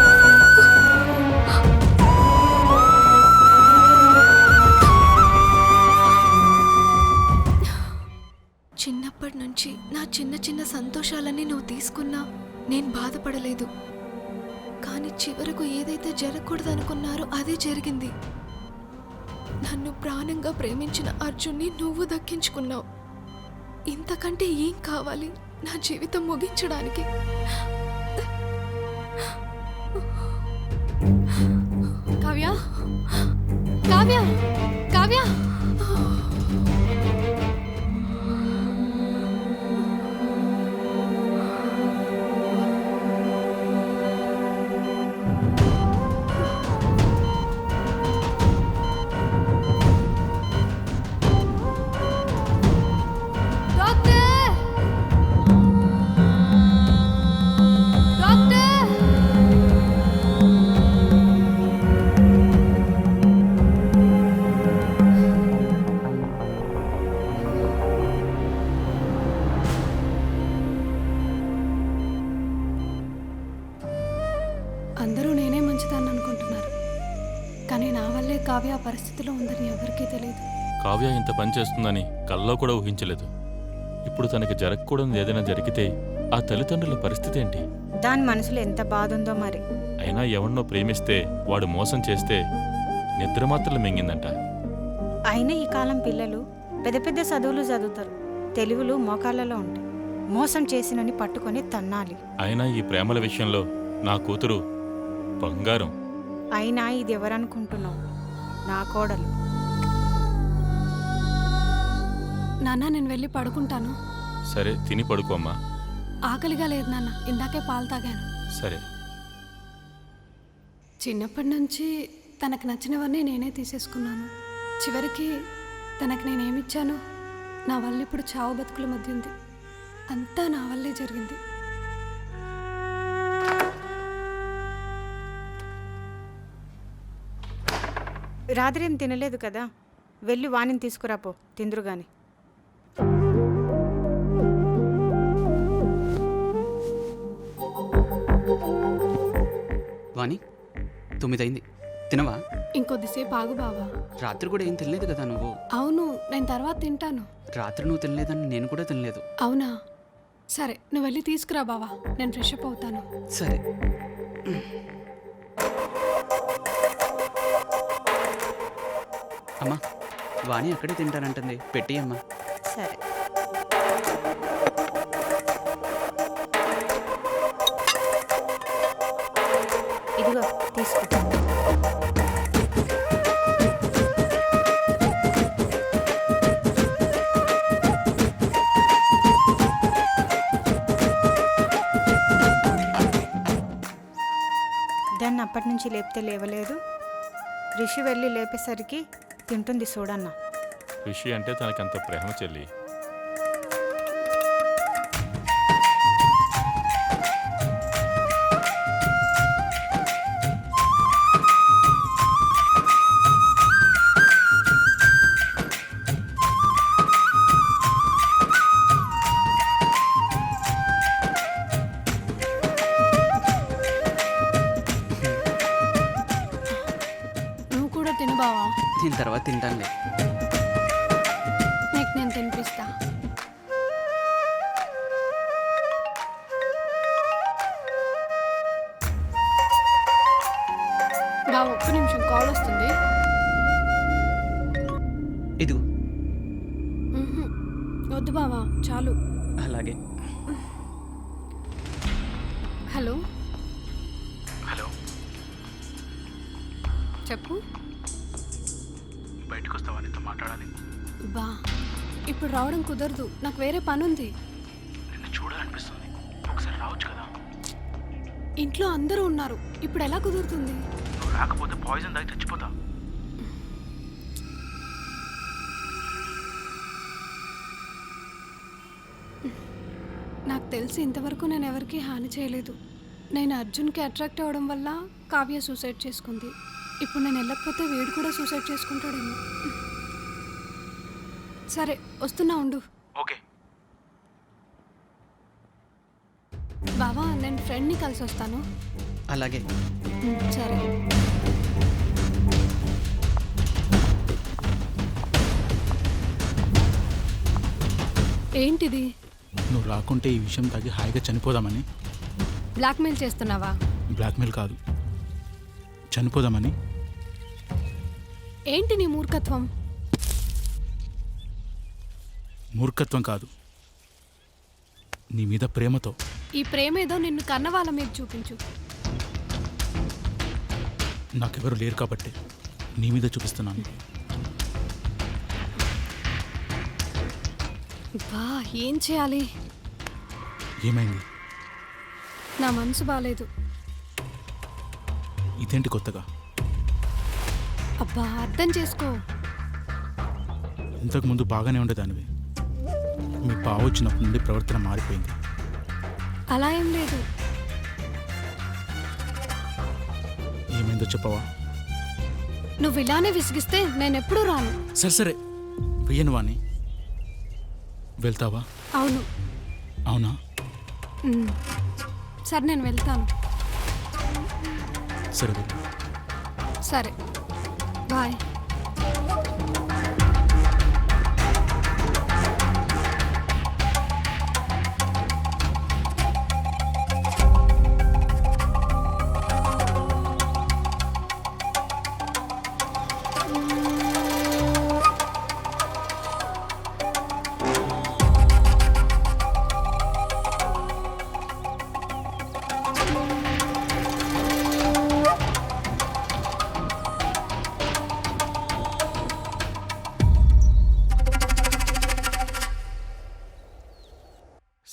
చిన్నప్పటి నుంచి నా చిన్న చిన్న సంతోషాలన్నీ నువ్వు తీసుకున్నా నేను బాధపడలేదు. కానీ చివరకు ఏదైతే జరగకూడదు అనుకున్నారో అదే జరిగింది. నన్ను ప్రాణంగా ప్రేమించిన అర్జున్ని నువ్వు దక్కించుకున్నావు. ఇంతకంటే ఏం కావాలి నా జీవితం ముగించడానికి? కావ్య, కావ్య, కావ్య. అందరూ నేనే మంచిదాన్ని అనుకుంటున్నారు, కానీ నా వల్లే కావ్య ఆ పరిస్థితిలో ఉందని ఎవరికీ తెలియదు. కావ్య ఇంత పని చేస్తుందని కల్లో కూడా ఊహించలేదు. ఇప్పుడు తనకి జరగకూడదు ఏదైనా జరిగితే ఆ తల్లిదండ్రుల పరిస్థితి ఏంటి? దాని మనసులో ఎంత బాధ ఉందో మరి. అయినా ఎవరినో ప్రేమిస్తే వాడు మోసం చేస్తే నిద్రమాత్రలు మింగిందంట. అయినా ఈ కాలం పిల్లలు పెద్ద పెద్ద చదువులు చదువుతారు, తెలివులు మోకాళ్ళలో ఉంటాయి. మోసం చేసినని పట్టుకొని తన్నాలి. అయినా ఈ ప్రేమల విషయంలో నా కూతురు బంగారం. అయినా ఇది ఎవరనుకుంటున్నావు? నా కోడలు. నాన్న నేను వెళ్ళి పడుకుంటాను. సరే తిని పడుకోమ్మా. ఆకలిగా లేదు నాన్న, ఇందాకే పాలు తాగాను. సరే. చిన్నప్పటి నుంచి తనకు నచ్చినవన్నీ నేనే తీసేసుకున్నాను. చివరికి తనకు నేనేమిచ్చాను? నా వల్ల ఇప్పుడు చావు బతుకుల మధ్య ఉంది. అంతా నా వల్లే జరిగింది. రాత్రి ఏం తినలేదు కదా, వెళ్ళి వాణిని తీసుకురాపో, తిందురుగాని. వాణి 9 అయింది, తినవా? ఇంకొద్దిసేపు ఆగు బావా. రాత్రి కూడా ఏం తినలేదు కదా నువ్వు? అవును, నేను తర్వాత తింటాను. రాత్రి నువ్వు తినలేదని నేను కూడా తినలేదు. అవునా? సరే నువ్వు వెళ్ళి తీసుకురా బావా, నేను ఫ్రెష్ అప్ అవుతాను. సరే. అమ్మా వాణి అక్కడే తింటానంటుంది, పెట్టి అమ్మా. సరే. ఇదిగో తీసుకో. దాన్ని అప్పటి నుంచి లేపితే లేవలేదు. రిషి వెళ్ళి లేపేసరికి తింటుంది చూడన్న. రిషి అంటే తనకంత ప్రేమ చెల్లి. నువ్వు కూడా తిను బావా. దీని తర్వాత తింటానులే. నీకు నేను తినిపిస్తా. బావ ఒక్క నిమిషం, కాల్ వస్తుంది. ఇదిగో. వద్దు బావా, చాలు. అలాగే. హలో. హలో చెప్పు. బయటకు వస్తావా? నీతో మాట్లాడాలి. బా ఇప్పుడు రావడం కుదరదు, నాకు వేరే పని ఉంది. నిన్ను చూడాలనిపిస్తుంది, ఒకసారి రావచ్చు కదా. ఇంట్లో అందరూ ఉన్నారు, ఇప్పుడు ఎలా కుదురుతుంది? నువ్వు రాకపోతే పాయిజన్ తాగి చచ్చిపోతా. నాకు తెలిసి ఇంతవరకు నేను ఎవరికీ హాని చేయలేదు. నేను అర్జున్కి అట్రాక్ట్ అవ్వడం వల్ల కావ్య సూసైడ్ చేసుకుంది. ఇప్పుడు నేను వెళ్ళకపోతే వీడు కూడా సూసైడ్ చేసుకుంటాడేమో. సరే వస్తున్నా, ఉండు. ఓకే. బావా, నేను ఫ్రెండ్ని కలిసి వస్తాను. అలాగే. సరే. ఏంటిది? నువ్వు రాకుంటే ఈ విషయం తాగి హాయిగా చనిపోదామని. బ్లాక్మెయిల్ చేస్తున్నావా? బ్లాక్మెయిల్ కాదు, చనిపోదామని. ఏంటి నీ మూర్ఖత్వం? మూర్ఖత్వం కాదు, నీ మీద ప్రేమతో. ఈ ప్రేమేదో నిన్ను కన్న వాళ్ళ మీద చూపించు. నాకెవరు లేరు కాబట్టి నీ మీద చూపిస్తున్నాను. బా, ఏం చేయాలి? ఏమైంది? నా మనసు బాలేదు. ఇదేంటి కొత్తగా? అబ్బా, అర్థం చేసుకో. ఇంతకుముందు బాగానే ఉండేదానివి, మీ బావ వచ్చినప్పటి నుండి ప్రవర్తన మారిపోయింది. అలా ఏం లేదు. ఏమైందో చెప్పవా? నువ్వు ఇలానే విసిగిస్తే నేనెప్పుడూ రాను. సరే సరే, వెయ్యను వాణి. వెళ్తావా? అవును. అవునా? సరే, నేను వెళ్తాను. సరే వెళ్ళు. సరే, బాయ్.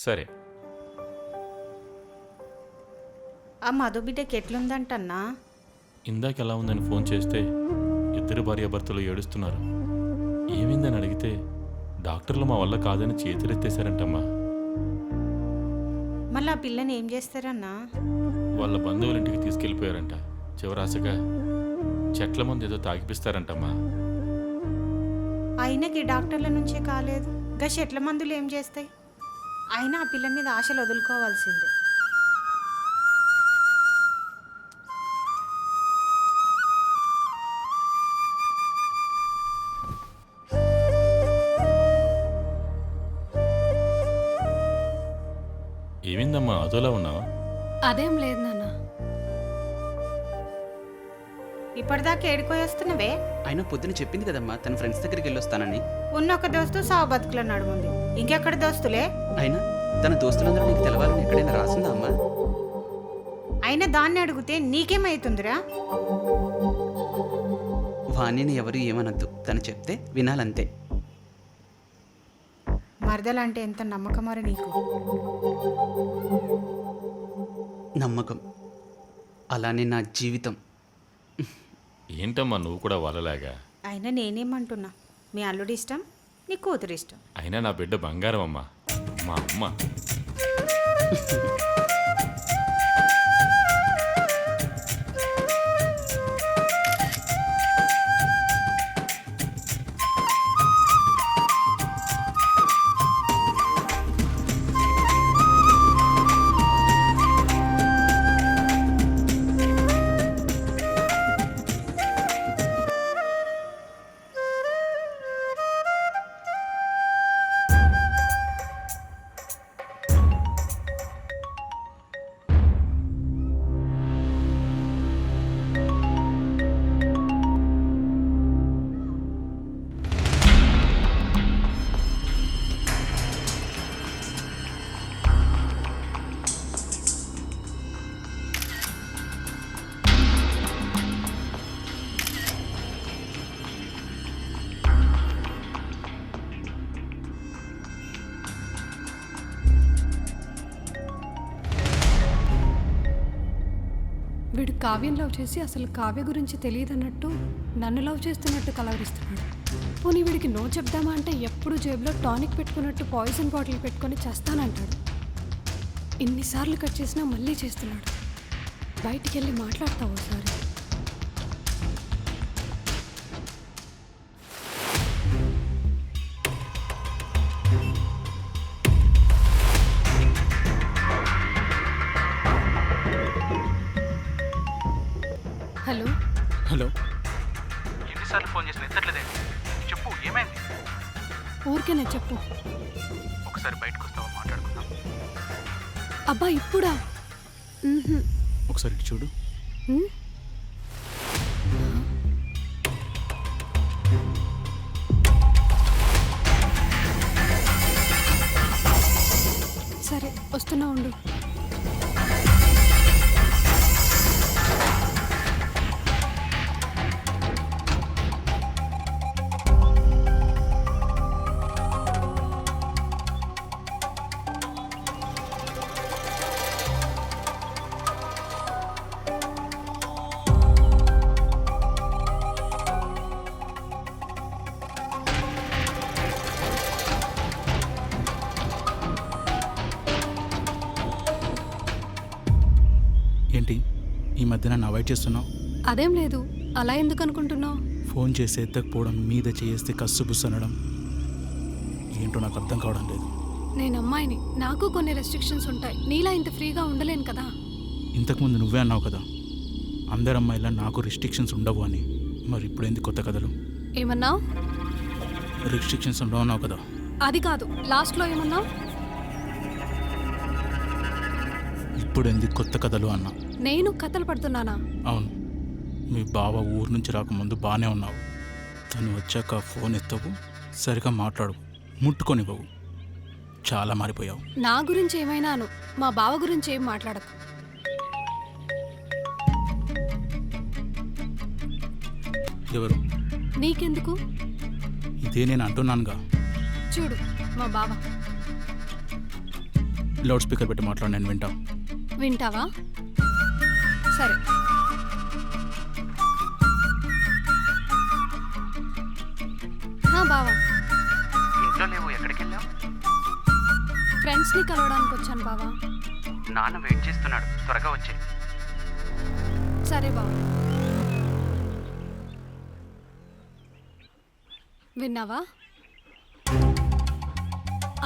సరే. ఆ మధు బిడ్డకి ఎట్లుందంటన్నా? ఇందాక ఎలా ఉందని ఫోన్ చేస్తే ఇద్దరు భార్యాభర్తలు ఏడుస్తున్నారు. ఏమైందని అడిగితే డాక్టర్లు మా వల్ల కాదని చేతులెత్తేశారంటమ్మా. మళ్ళీ ఆ పిల్లని ఏం చేస్తారన్నా? వాళ్ళ బంధువుల ఇంటికి తీసుకెళ్ళిపోయారంట. చివరాశగా చెట్ల మందు ఏదో తాగిపిస్తారంటమ్మా. అయినకి డాక్టర్ల నుంచే కాలేదు, గా చెట్ల మందులు ఏం చేస్తాయి? అయినా ఆ పిల్ల మీద ఆశలు వదులుకోవాల్సిందే. ఏమిందమ్మా అదోలా ఉన్నావా? అదేం లేదు నాన్న. ఇప్పటిదాకా ఏడుకోయేస్తున్నవే? అయినా పొద్దున చెప్పింది కదమ్మా తన ఫ్రెండ్స్ దగ్గరికి వెళ్ళొస్తానని. ఉన్న ఒక దోస్తు సావు బతుకుల నడుముంది, ఇంకెక్కడ దోస్తులే? అయినా తన దోస్తులందరూ నీకు తెలవాలని ఎక్కడైనా రాసిందా అమ్మా? అయినా దాన్ని అడిగితే నీకేమైతుందిరా? వాణిని ఎవరు ఏమనద్దు, తను చెప్తే వినాలంతే. మరదలంటే ఎంత నమ్మకమరా నీకు? నమ్మకం, అలానే నా జీవితం. ఏంటమ్మా నువ్వు కూడా వాళ్ళలాగా? అయినా నేనేమంటున్నా, మీ అల్లుడి ఇష్టం, నీ కూతురు ఇష్టం. అయినా నా బిడ్డ బంగారం అమ్మా, మా అమ్మ. వీడు కావ్యం లవ్ చేసి అసలు కావ్య గురించి తెలియదన్నట్టు నన్ను లవ్ చేస్తున్నట్టు కలవరిస్తున్నాడు. పోనీ వీడికి నో చెప్దామా అంటే ఎప్పుడు జేబులో టానిక్ పెట్టుకున్నట్టు పాయిజన్ బాటిల్ పెట్టుకొని చేస్తానంటాడు. ఇన్నిసార్లు కట్ చేసినా మళ్ళీ చేస్తున్నాడు. బయటికి వెళ్ళి మాట్లాడతావు ఒకసారి. Hello hello. ఎన్నిసార్లు ఫోన్ చేసిన ఎత్తట్లేదే? చెప్పు ఏమైంది? ఊరికేనే చెప్పు. ఒకసారి బయటకు వస్తావా, మాట్లాడుకుందాం. అబ్బా ఇప్పుడా? ఒకసారి ఇటు చూడు. ఉమ్. సరే వస్తున్నా ఉండు. ఏంటి ఈ మధ్య నన్ను అవాయిడ్ చేస్తున్నావు? అదేం లేదు. అలా ఎందుకు అనుకుంటున్నావు? ఫోన్ చేసి ఎత్తకపోవడం, మీద చేస్తే కస్సు బుస్సు అనడం ఏంటో నాకు అర్థం కావడం లేదు. నేను అమ్మాయిని, నాకు కొన్ని రెస్ట్రిక్షన్స్ ఉంటాయి. నీలా ఇంత ఫ్రీగా ఉండలేను కదా. ఇంతకుముందు నువ్వే అన్నావు కదా అందరు అమ్మాయిలా నాకు రిస్ట్రిక్షన్స్ ఉండవు అని. మరి ఇప్పుడు ఎందుకు కొత్త కథలు? ఏమన్నావు? రిస్ట్రిక్షన్స్ ఉండవు అన్నావు కదా. అది కాదు, లాస్ట్లో ఏమన్నావు? ఇప్పుడు ఎందుకు కొత్త కథలు అన్నా. నేను కథలు పడుతున్నానా? అవును, మీ బావ ఊరు నుంచి రాకముందు బాగానే ఉన్నావు. తను వచ్చాక ఫోన్ ఎత్తవు, సరిగా మాట్లాడు, ముట్టుకొనివ్వవు. చాలా మారిపోయావు. నా గురించి ఏమైనాను, మా బావ గురించి ఏం మాట్లాడకు. ఎవరు? నీకెందుకు? ఇదే నేను అంటున్నానుగా. చూడు మా బావ. లౌడ్ స్పీకర్ పెట్టి మాట్లాడు, నేను వింటా. వింటావా? సరే. బావా, ఇంట్లో లేవు, ఎక్కడికి వెళ్ళావు? ఫ్రెండ్స్ని కలవడానికి వచ్చాను బావా. నాన్న వెయిట్ చేస్తున్నాడు, త్వరగా వచ్చే. సరే బావా. విన్నావా?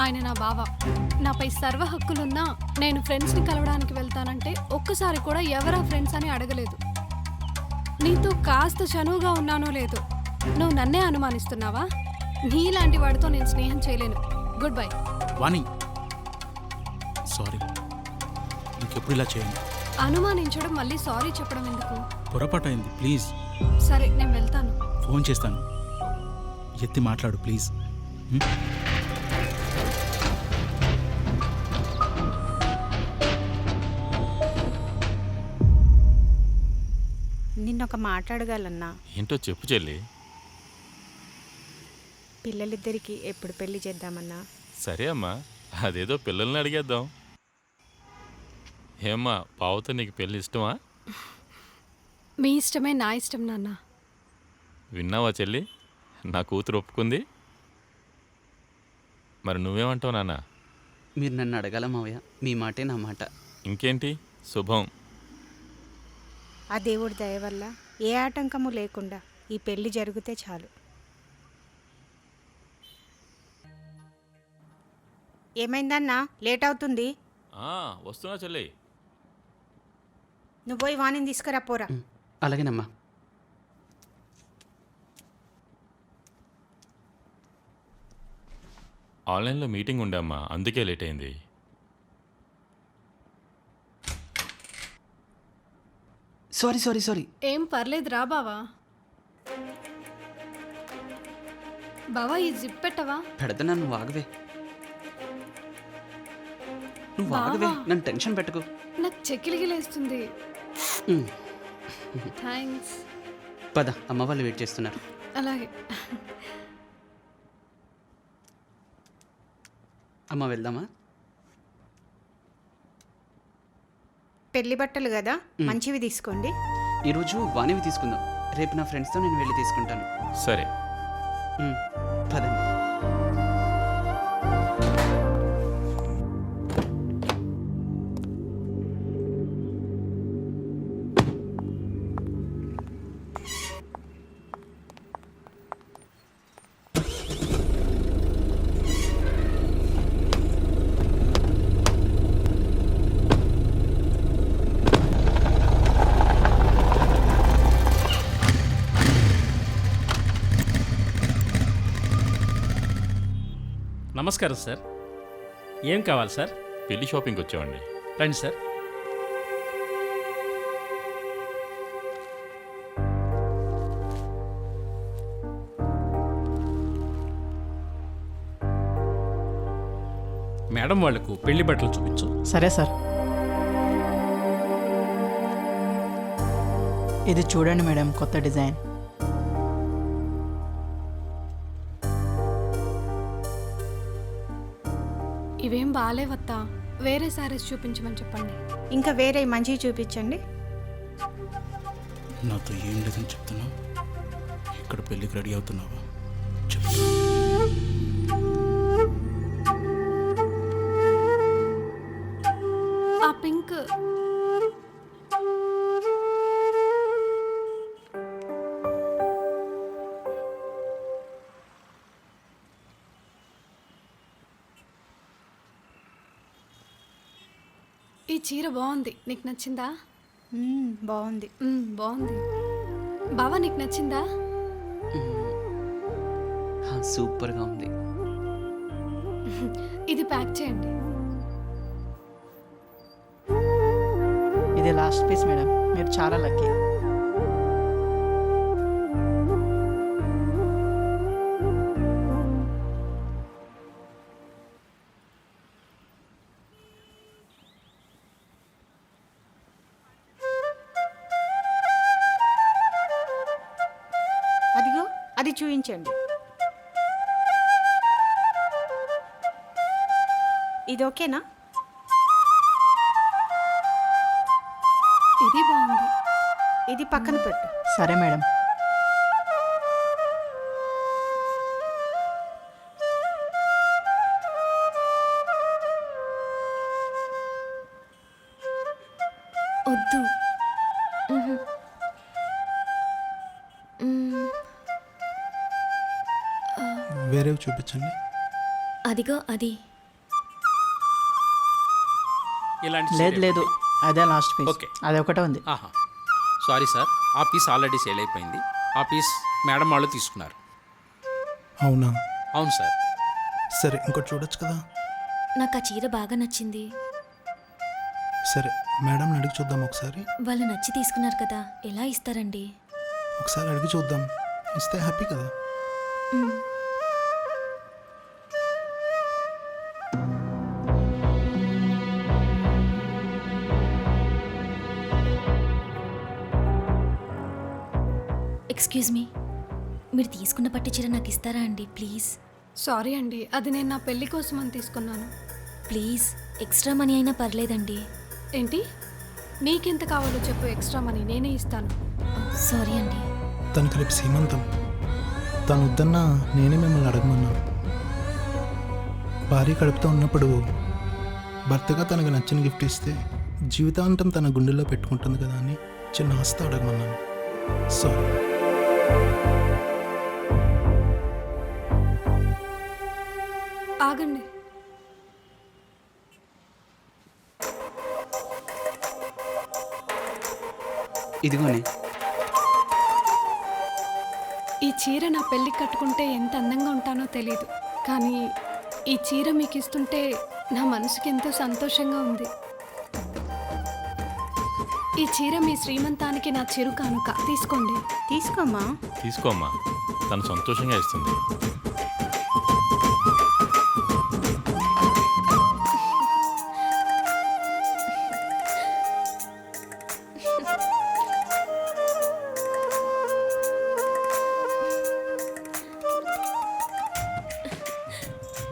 ఆయన నా బావ. నాపై సర్వ హక్కులున్నా నేను ఫ్రెండ్స్ని కలవడానికి వెళ్తానంటే ఒక్కసారి కూడా ఎవరా ఫ్రెండ్స్ అని అడగలేదు. నీతో కాస్త చనువుగా ఉన్నానో లేదో నువ్వు నన్నే అనుమానిస్తున్నావా? నీలాంటి వాడితో నేను స్నేహం చేయలేను. Good bye. వాణి, సారీ, ఇంకెప్పుడు ఇలా చేయండి. అనుమానించడం మళ్ళీ సారీ చెప్పడం ఎందుకు? పొరపాటు అయింది, ప్లీజ్. సరే నేను వెళ్తాను. ఫోన్ చేస్తాను, ఎత్తి మాట్లాడు ప్లీజ్. నిన్నొక మాట అడగాలన్నా. ఏంటో చెప్పు చెల్లి. పిల్లలిద్దరికి ఎప్పుడు పెళ్లి చేద్దామన్నా? సరే అమ్మా, అదేదో పిల్లల్ని అడిగేద్దాం. ఏమ్మా, పావుతో నీకు పెళ్ళి ఇష్టమా? మీ ఇష్టమే నా ఇష్టం నాన్న. విన్నావా చెల్లి, నా కూతురు ఒప్పుకుంది. మరి నువ్వేమంటావు నాన్న? మీరు నన్ను అడగాల మావయ్య, మీ మాటే నా మాట. ఇంకేంటి, శుభం. ఆ దేవుడి దయ వల్ల ఏ ఆటంకము లేకుండా ఈ పెళ్లి జరిగితే చాలు. ఏమైందన్నా, లేట్ అవుతుంది. వస్తున్నా చెల్లి. నువ్వు పోయి వాణిని తీసుకురా పోరా. అలాగేనమ్మా. ఆన్లైన్లో మీటింగ్ ఉండమ్మా, అందుకే లేట్ అయింది. Sorry sorry sorry. ఏం పర్లేదు రా బావా. బావా ఈ జిప్ పెట్టవా? పెడతా, నువ్వు ఆగవే. నువ్వు ఆగవే, నన్ను టెన్షన్ పెట్టుకో. నాకు చెక్కిలిగిలేస్తుంది. థ్యాంక్స్. పద, అమ్మ వాళ్ళు వెయిట్ చేస్తున్నారు. అలాగే. అమ్మ వెళ్దామా? పెళ్లి బట్టలు కదా మంచివి తీసుకోండి. ఈరోజు వాణివి తీసుకుందాం, రేపు నా ఫ్రెండ్స్తో నేను వెళ్ళి తీసుకుంటాను. సరే. పదండి. నమస్కారం సార్. ఏం కావాలి సార్? పెళ్లి షాపింగ్కి వచ్చామండి. రండి సార్. మేడం వాళ్లకు పెళ్లి బట్టలు చూపించు. సరే సార్. ఇది చూడండి మేడం, కొత్త డిజైన్. ఇవేం బాగాలేవత్తా, వేరే శారీస్ చూపించమని చెప్పండి. ఇంకా వేరే మంచివి చూపించండి. నాతో ఏం లేదని చెప్తున్నావు, ఇక్కడ పెళ్ళికి రెడీ అవుతున్నావా? ఆ పింక్ ఈ చీర బాగుంది, నీకు నచ్చిందా? బాగుంది. బాగుంది. బావా నీకు నచ్చిందా? సూపర్గా ఉంది. ఇది ప్యాక్ చేయండి. ఇది లాస్ట్ పీస్ మేడం, మీరు చాలా లక్కీ. అదిగో అది చూపించండి. ఇది ఓకేనా? ఇది బాగుంది. ఇది పక్కన పెట్టు. సరే మేడం. వద్దు. వేరేవి చూపించండి. అదిగో అది. లేదు లేదు, అదే లాస్ట్ పీస్. ఓకే, అది ఒకటే ఉంది. ఆహా, సారీ సార్, ఆ పీస్ ఆల్రెడీ సేల్ అయిపోయింది. ఆ పీస్ మేడం వాళ్ళు తీసుకున్నారు. అవునా? అవును సార్. సరే, ఇంకోటి చూడొచ్చు కదా. నాకు ఆ చీర బాగా నచ్చింది. సరే, మేడం అడిగి చూద్దాం ఒకసారి. వాళ్ళు నచ్చి తీసుకున్నారు కదా, ఎలా ఇస్తారండి? ఒకసారి అడిగి చూద్దాం, ఇస్తే హ్యాపీ కదా. ఎక్స్క్యూజ్ మీ, మీరు తీసుకున్న పట్టు చీర నాకు ఇస్తారా అండి ప్లీజ్? సారీ అండి, అది నేను నా పెళ్లి కోసం అని తీసుకున్నాను. ప్లీజ్, ఎక్స్ట్రా మనీ అయినా పర్లేదండి. ఏంటి? నీకెంత కావాలో చెప్పు, ఎక్స్ట్రా మనీ నేనే ఇస్తాను. సారీ అండి. తనకు రేపు సీమంతం, తను వద్దన్నా నేనే మిమ్మల్ని అడగమన్నాను. భార్య కడుపుతో ఉన్నప్పుడు భర్తగా తనకు నచ్చిన గిఫ్ట్ ఇస్తే జీవితాంతం తన గుండెల్లో పెట్టుకుంటుంది కదా అని చిన్న ఆస్తి అడగమన్నాను. సారీ. ఆగండి. ఇదిగోనే. ఈ చీర నా పెళ్ళికి కట్టుకుంటే ఎంత అందంగా ఉంటానో తెలియదు, కానీ ఈ చీర మీకు ఇస్తుంటే నా మనసుకి ఎంతో సంతోషంగా ఉంది. ఈ చీర మీ శ్రీమంతానికి నా చిరు కానుక. తీసుకోండి. తీసుకోమ్మా. తీసుకోమ్మా, తను సంతోషంగా ఇస్తుంది.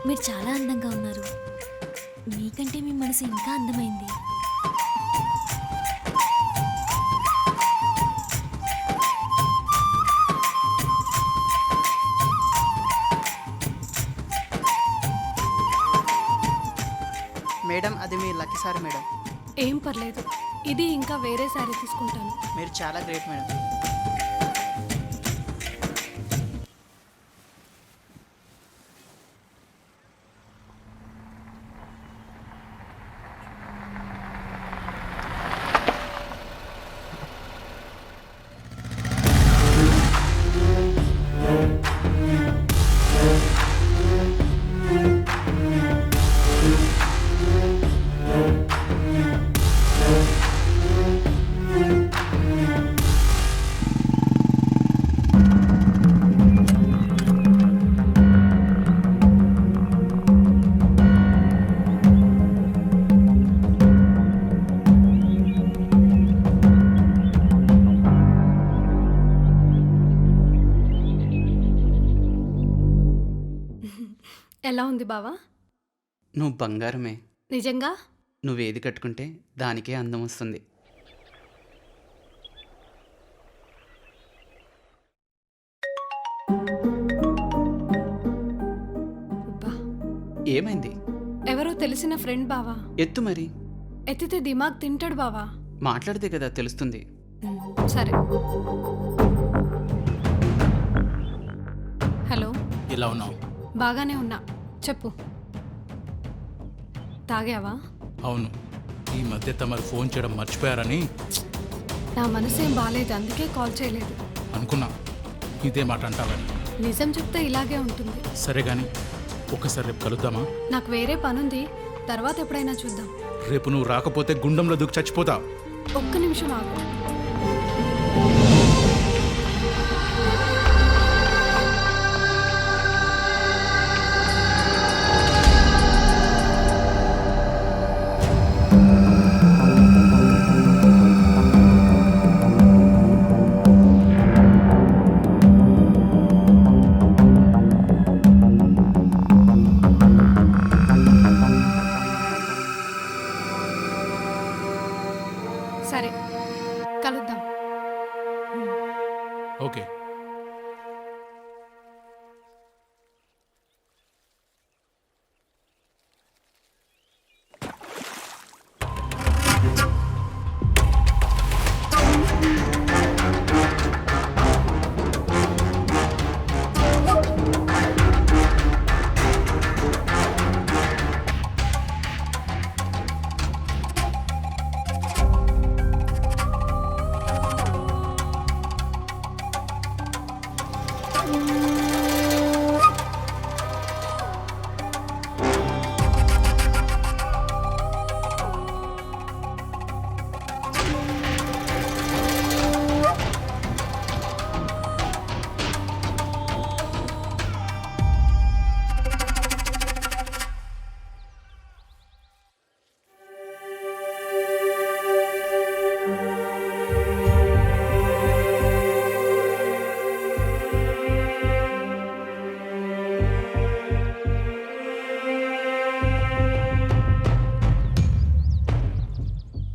మీరు చాలా అందంగా ఉన్నారు. మీకంటే మీ మనసు ఇంకా అందమైంది. మేడం అది మీ లక్కీ సారీ మేడం. ఏం పర్లేదు, ఇది ఇంకా వేరే శారీ తీసుకుంటాను. మీరు చాలా గ్రేట్ మేడం. ఎలా ఉంది బావా? నువ్వు బంగారమే. నిజంగా? నువ్వేది కట్టుకుంటే దానికే అందం వస్తుంది. ఏమైంది? ఎవరో తెలిసిన ఫ్రెండ్ బావా. ఎత్తు మరి. ఎత్తితే దిమాగ్ తింటాడు బావా. మాట్లాడితే కదా తెలుస్తుంది. సరే. హలో, ఎలా ఉన్నావు? బాగానే ఉన్నా, చెప్పు. తాగావా? అవును, ఈ మధ్య తమరు ఫోన్ చేయడం మర్చిపోయారని. నా మనసేం బాలేదు, అందుకే కాల్ చేయలేదు. అనుకున్నా ఇదే మాట అంటావని. నిజం చెప్తే ఇలాగే ఉంటుంది. సరే గాని ఒకసారి రేపు కలుద్దామా? నాకు వేరే పనుంది, తర్వాత ఎప్పుడైనా చూద్దాం. రేపు నువ్వు రాకపోతే గుండంలో దూకి చచ్చిపోతా. ఒక్క నిమిషం ఆగు. సరే, కలుద్దాం. ఓకే.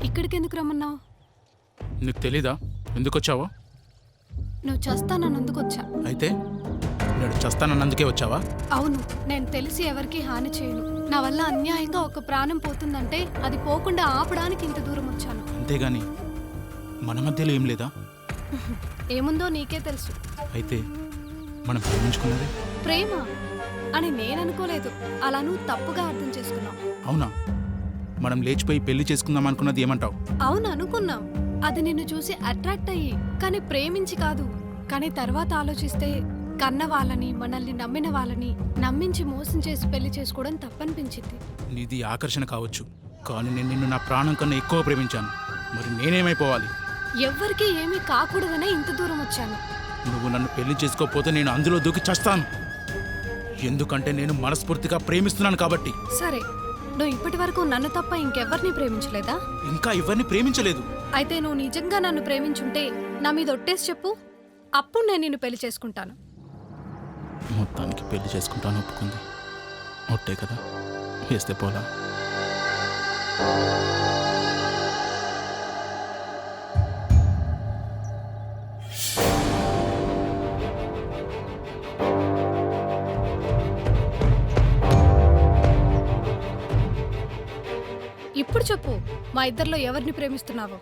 ఇక్కడికి ఎందుకు రమ్మన్నావు? నీకు తెలీదా ఎందుకు వచ్చావో? నువ్వు చస్తానన్నందుకు వచ్చా. అయితే నేను చస్తానన్నందుకే వచ్చావా? అవును, నేను తెలిసి ఎవరికి హాని చేయను. నా వల్ల అన్యాయంగా ఒక ప్రాణం పోతుందంటే అది పోకుండా ఆపడానికి ఇంత దూరం వచ్చాను. అంతేగాని మన మధ్యలో ఏం లేదా? ఏముందో నీకే తెలుసు. అయితే మనం ప్రేమించుకున్నది ప్రేమ అని నేను అనుకోలేదు. అలా నువ్వు తప్పుగా అర్థం చేసుకున్నావు. అవునా? మనం లేచిపోయి పెళ్లి చేసుకుందాం అనుకున్నది ఏమంటావు? అవును, అనుకున్నాం. అది నిన్ను చూసి అట్రాక్ట్ అయ్యి, కానీ ప్రేమించి కాదు. కానీ తర్వాత ఆలోచిస్తే కన్న వాళ్ళని, మనల్ని నమ్మిన వాళ్ళని నమ్మించి మోసం చేసి పెళ్లి చేసుకోవడం తప్పనిపించింది. నీది ఆకర్షణ కావచ్చు, కానీ నేను నిన్ను నా ప్రాణం కన్నా ఎక్కువ ప్రేమించాను. మరి నేనేమైపోవాలి? ఎవ్వరికీ ఏమీ కాకూడదనే ఇంత దూరం వచ్చాను. నువ్వు నన్ను పెళ్లి చేసుకోకపోతే నేను అందులో దూకి చస్తాను. ఎందుకంటే నేను మనస్ఫూర్తిగా ప్రేమిస్తున్నాను కాబట్టి. సరే, నువ్వు ఇప్పటి వరకు నన్ను తప్ప ఇంకెవ్వరిని ప్రేమించలేదా? ఇంకా ఎవరిని ప్రేమించలేదు. అయితే నువ్వు నిజంగా నన్ను ప్రేమించుంటే నా మీద ఒట్టేసి చెప్పు, అప్పుడు నేను నిన్ను పెళ్లి చేసుకుంటాను. మొత్తానికి పెళ్లి చేసుకుంటాను ఒప్పుకుంది. ఒట్టే కదా, వేస్తే పోలా. ఇప్పుడు చెప్పు, మా ఇద్దరిలో ఎవరిని ప్రేమిస్తున్నావు?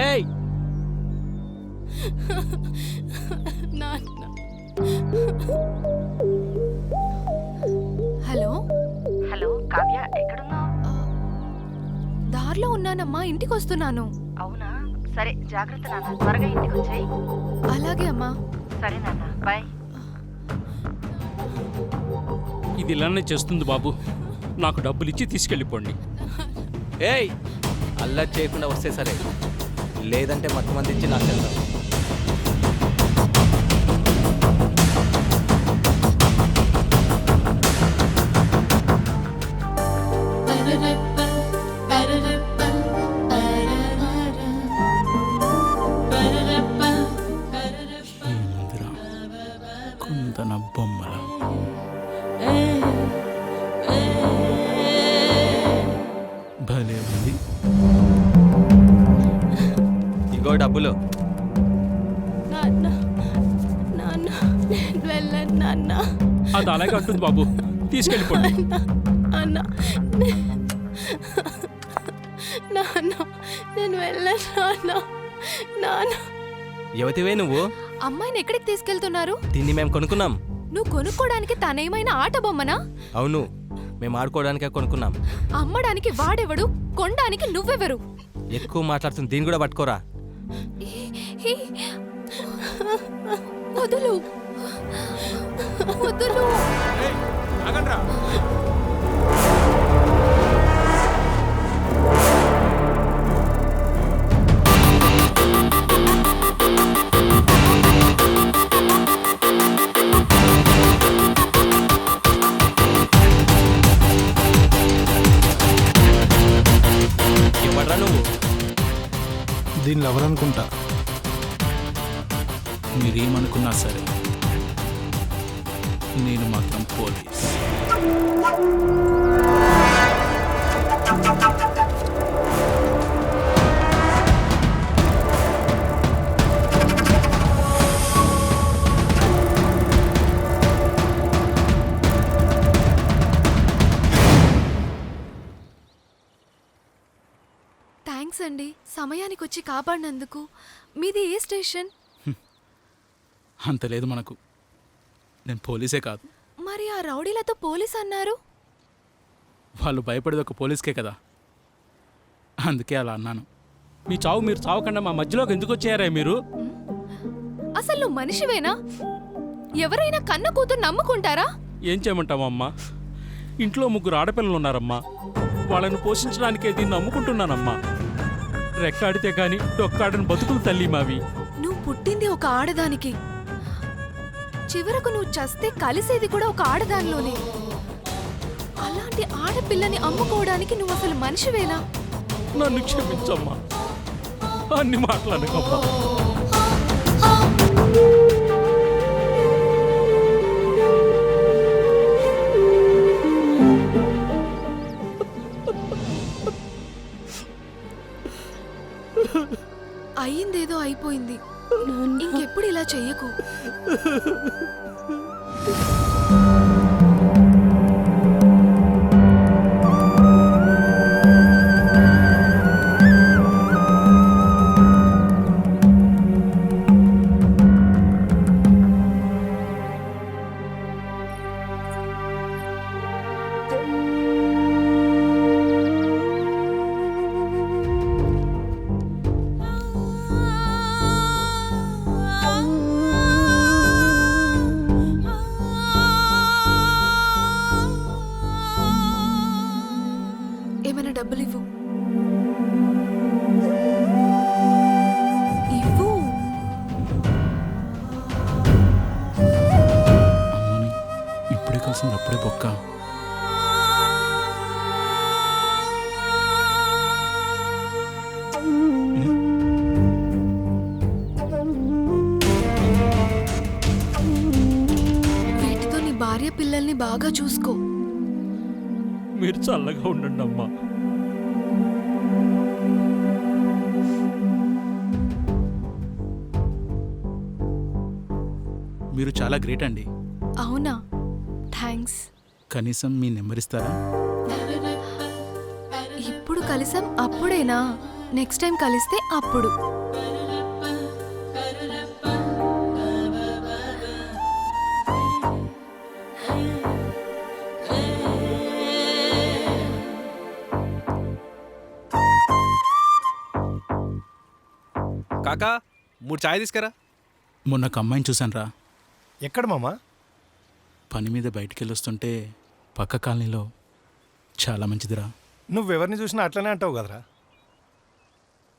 ఏయ్ నాన్న. హలో హలో కావ్య, ఎక్కడున్నావు? దారిలో ఉన్నానమ్మా, ఇంటికి వస్తున్నాను. అవునా, సరే జాగ్రత్త నాన్న, త్వరగా ఇంటికి వచ్చేయి. అలాగే అమ్మా. సరే నాన్న, బాయ్. ఇది ఇలానే చేస్తుంది బాబు. నాకు డబ్బులు ఇచ్చి తీసుకెళ్ళిపోండి. ఏయ్ అల్లరి చేయకుండా వస్తే సరే, లేదంటే మొత్తం మంది ఇచ్చి నాకు వెళ్దాం. ఏముందిరా కుందన బొమ్మల. భలే ఉంది. ఇగో డబ్బులు. నాన్న, నాన్న, నేను వెళ్ళను నాన్న. అది అలాగే అంటుంది బాబు, తీసుకెళ్ళిపోండి. అన్న, నాన్న, నేను వెళ్ళను నాన్న. నాన్న. యువతివే నువ్వు? అమ్మాయిని ఎక్కడికి తీసుకెళ్తున్నారు? దీన్ని మేము కొనుక్కున్నాం. నువ్వు కొనుక్కోడానికి తనేమైనా ఆట బొమ్మనా? అవును, మేము ఆడుకోవడానికే కొనుక్కున్నాం. అమ్మడానికి వాడెవడు, కొనడానికి నువ్వెవరు? ఎక్కువ మాట్లాడుతుంది, దీన్ని కూడా పట్టుకోరా. వదులు, వదులు. ఎవడ్రా నువ్వు? దీన్ని ఎవరనుకుంటా? మీరేమనుకున్నా సరే, నేను మాత్రం పోలీస్. థ్యాంక్స్ అండి, సమయానికి వచ్చి కాపాడినందుకు. మీది ఏ స్టేషన్? అంత లేదు మనకు. నేను పోలీసే కాదు. మరి ఆ రౌడీలతో పోలీస్ అన్నారు? వాళ్ళు భయపడేది ఒక పోలీస్కే కదా, అందుకే అలా అన్నాను. మీ చావు మీరు చావకుండా మా మధ్యలోకి ఎందుకు వచ్చారా మీరు? అసలు నువ్వు మనిషివేనా? ఎవరైనా కన్న కూతురు నమ్ముకుంటారా? ఏం చేయమంటావమ్మా? ఇంట్లో 3 ఆడపిల్లలు ఉన్నారమ్మా. వాళ్ళని పోషించడానికే దీన్ని నమ్ముకుంటున్నానమ్మా. రెక్కాడితే గాని డొక్కాడని బతుకులు తల్లి మావి. నువ్వు పుట్టింది ఒక ఆడదానికి, చివరకు నువ్వు చస్తే కలిసేది కూడా ఒక ఆడదానిలోనే. అలాంటి ఆడపిల్లని అమ్ముకోవడానికి నువ్వు అసలు మనిషివేనా? నన్ను క్షమించమ్మా, అన్ని మాట్లాడకమ్మా. అయ్యిందేదో అయిపోయింది, ఇంకెప్పుడు ఇలా చెయ్యకు. కలిసింది అప్పుడే బొక్క. వీటితో నీ భార్య పిల్లల్ని బాగా చూసుకో. మీరు చల్లగా ఉండండి అమ్మా. మీరు చాలా గ్రేట్ అండి. అవునా, థ్యాంక్స్. కనీసం మీ నెంబర్ ఇస్తారా? ఇప్పుడు కలిసాం అప్పుడేనా? నెక్స్ట్ టైం కలిస్తే అప్పుడు. కాకా 3 చాయ్ తీసుకురా. మొన్న ఒక అమ్మాయిని చూశాను రా. ఎక్కడ మామా? పని మీద బయటికి వెళ్ళొస్తుంటే పక్క కాలనీలో. చాలా మంచిదిరా. నువ్వెవరిని చూసినా అట్లనే అంటావు కదరా.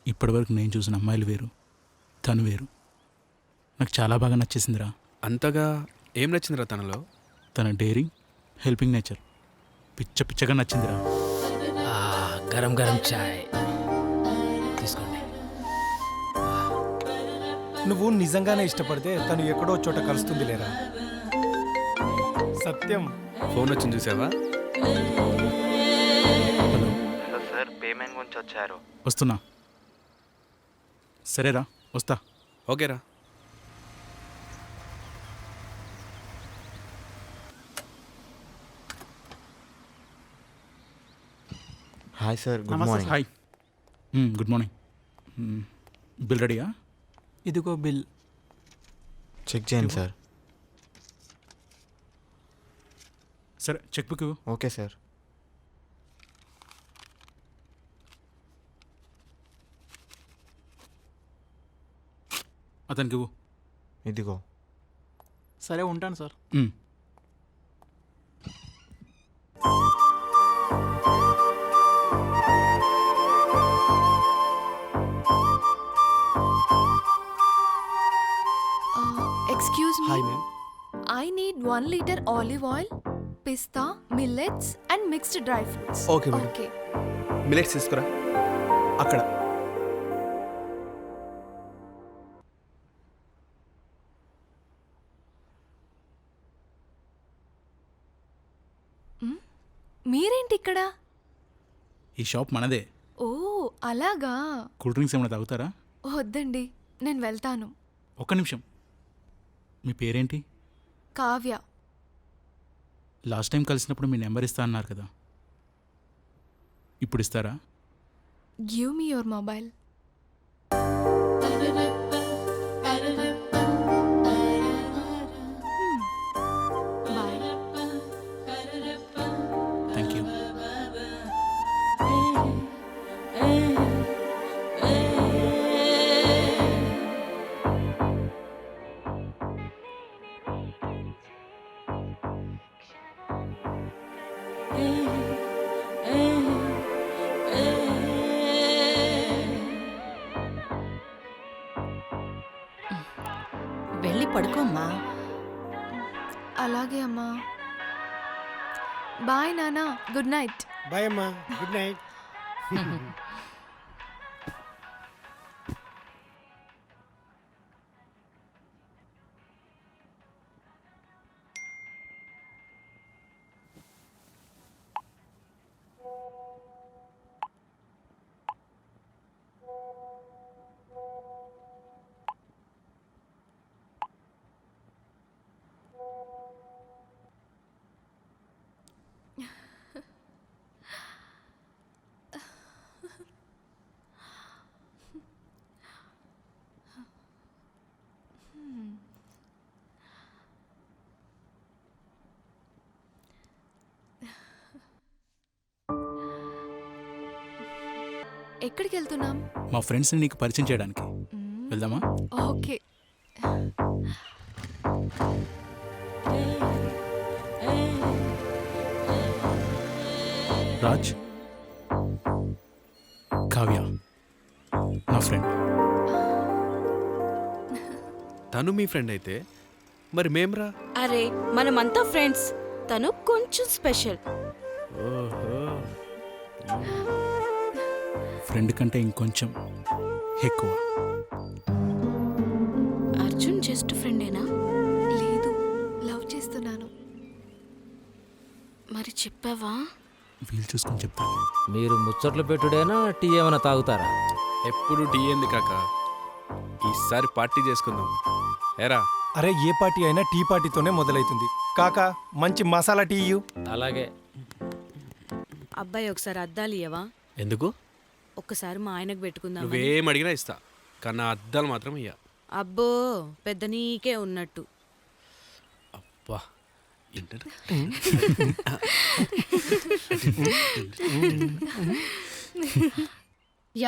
ఇప్పటివరకు నేను చూసిన అమ్మాయిలు వేరు, తను వేరు. నాకు చాలా బాగా నచ్చేసిందిరా. అంతగా ఏం నచ్చిందిరా తనలో? తన డేరింగ్, హెల్పింగ్ నేచర్ పిచ్చగా నచ్చిందిరా. గరం గరం చాయ్ తీసుకోండి. నువ్వు నిజంగానే ఇష్టపడితే తను ఎక్కడో చోట కలుస్తుంది లేరా. సత్యం. ఫోన్ వచ్చింది చూసావా? హలో సార్, పేమెంట్ గురించి వచ్చారు. వస్తున్నా. సరేరా, వస్తా. ఓకేరా. Hi sir, good morning. Hi. Good morning. Bill రెడీయా? ఇదిగో బిల్. చెక్ చేయండి సార్. సరే, చెక్ బుక్ ఇవ్వు. Okay sir. అతనికి ఇవ్వు. ఇదిగో. సరే, ఉంటాను sir. Excuse me. Hi, ma'am. I need 1 liter olive oil, pista, millets and mixed dry fruits. Okay, madam. Okay. Millets తీసుకురా. అక్కడ. మీరేంటి ఇక్కడ? ఈ షాప్ మనదే. ఓ, అలాగా. కూల్ డ్రింక్స్ ఏమైనా తాగుతారా? వద్దండి, నేను వెళ్తాను. ఒక్క నిమిషం. మీ పేరేంటి? కావ్య. లాస్ట్ టైం కలిసినప్పుడు మీ నెంబర్ ఇస్తా అన్నారు కదా, ఇప్పుడు ఇస్తారా? Give me your mobile. Bye. Thank you. వెళ్ళి పడుకోమ్మా. అలాగే అమ్మా. బాయ్ నానా, గుడ్ నైట్. బాయ్ అమ్మా, గుడ్ నైట్. ఎక్కడికి వెళ్తున్నాం? మా ఫ్రెండ్స్ని నీకు పరిచయం చేయడానికి. వెళ్దామా? ఓకే. రాజ్, కావ్య నా ఫ్రెండ్. తను మీ ఫ్రెండ్ అయితే మరి మేమ్రా? అరే, మనమంతా ఫ్రెండ్స్. తను కొంచెం స్పెషల్. ఫ్రెండ్ కంటే ఇంకొంచెం ఎక్కువ. అర్జున్ జస్ట్ ఫ్రెండేనా? లేదు, లవ్ చేస్తున్నాను. మరి చెప్పావా? వీలు చూసుకొని చెప్తాను. మీరు ముచ్చట్లు పెట్టుడేనా, టీ ఏమైనా తాగుతారా? ఎప్పుడు టీ ఏంది కాక, ఈసారి పార్టీ చేసుకుందాం ఏరా. అరే ఏ పార్టీ అయినా టీ పార్టీతోనే మొదలవుతుంది. కాకా మంచి మసాలా టీ ఇయ్యు. అలాగే. అబ్బాయి ఒకసారి అద్దాలు ఇయ్యవా? ఎందుకు? ఒక్కసారి మా ఆయనకు పెట్టుకుందాం. నువ్వేం అడిగినా ఇస్తా, కానీ నా అద్దాలు మాత్రం ఇయ్య. అబ్బో, పెద్ద నీకే ఉన్నట్టు. అబ్బా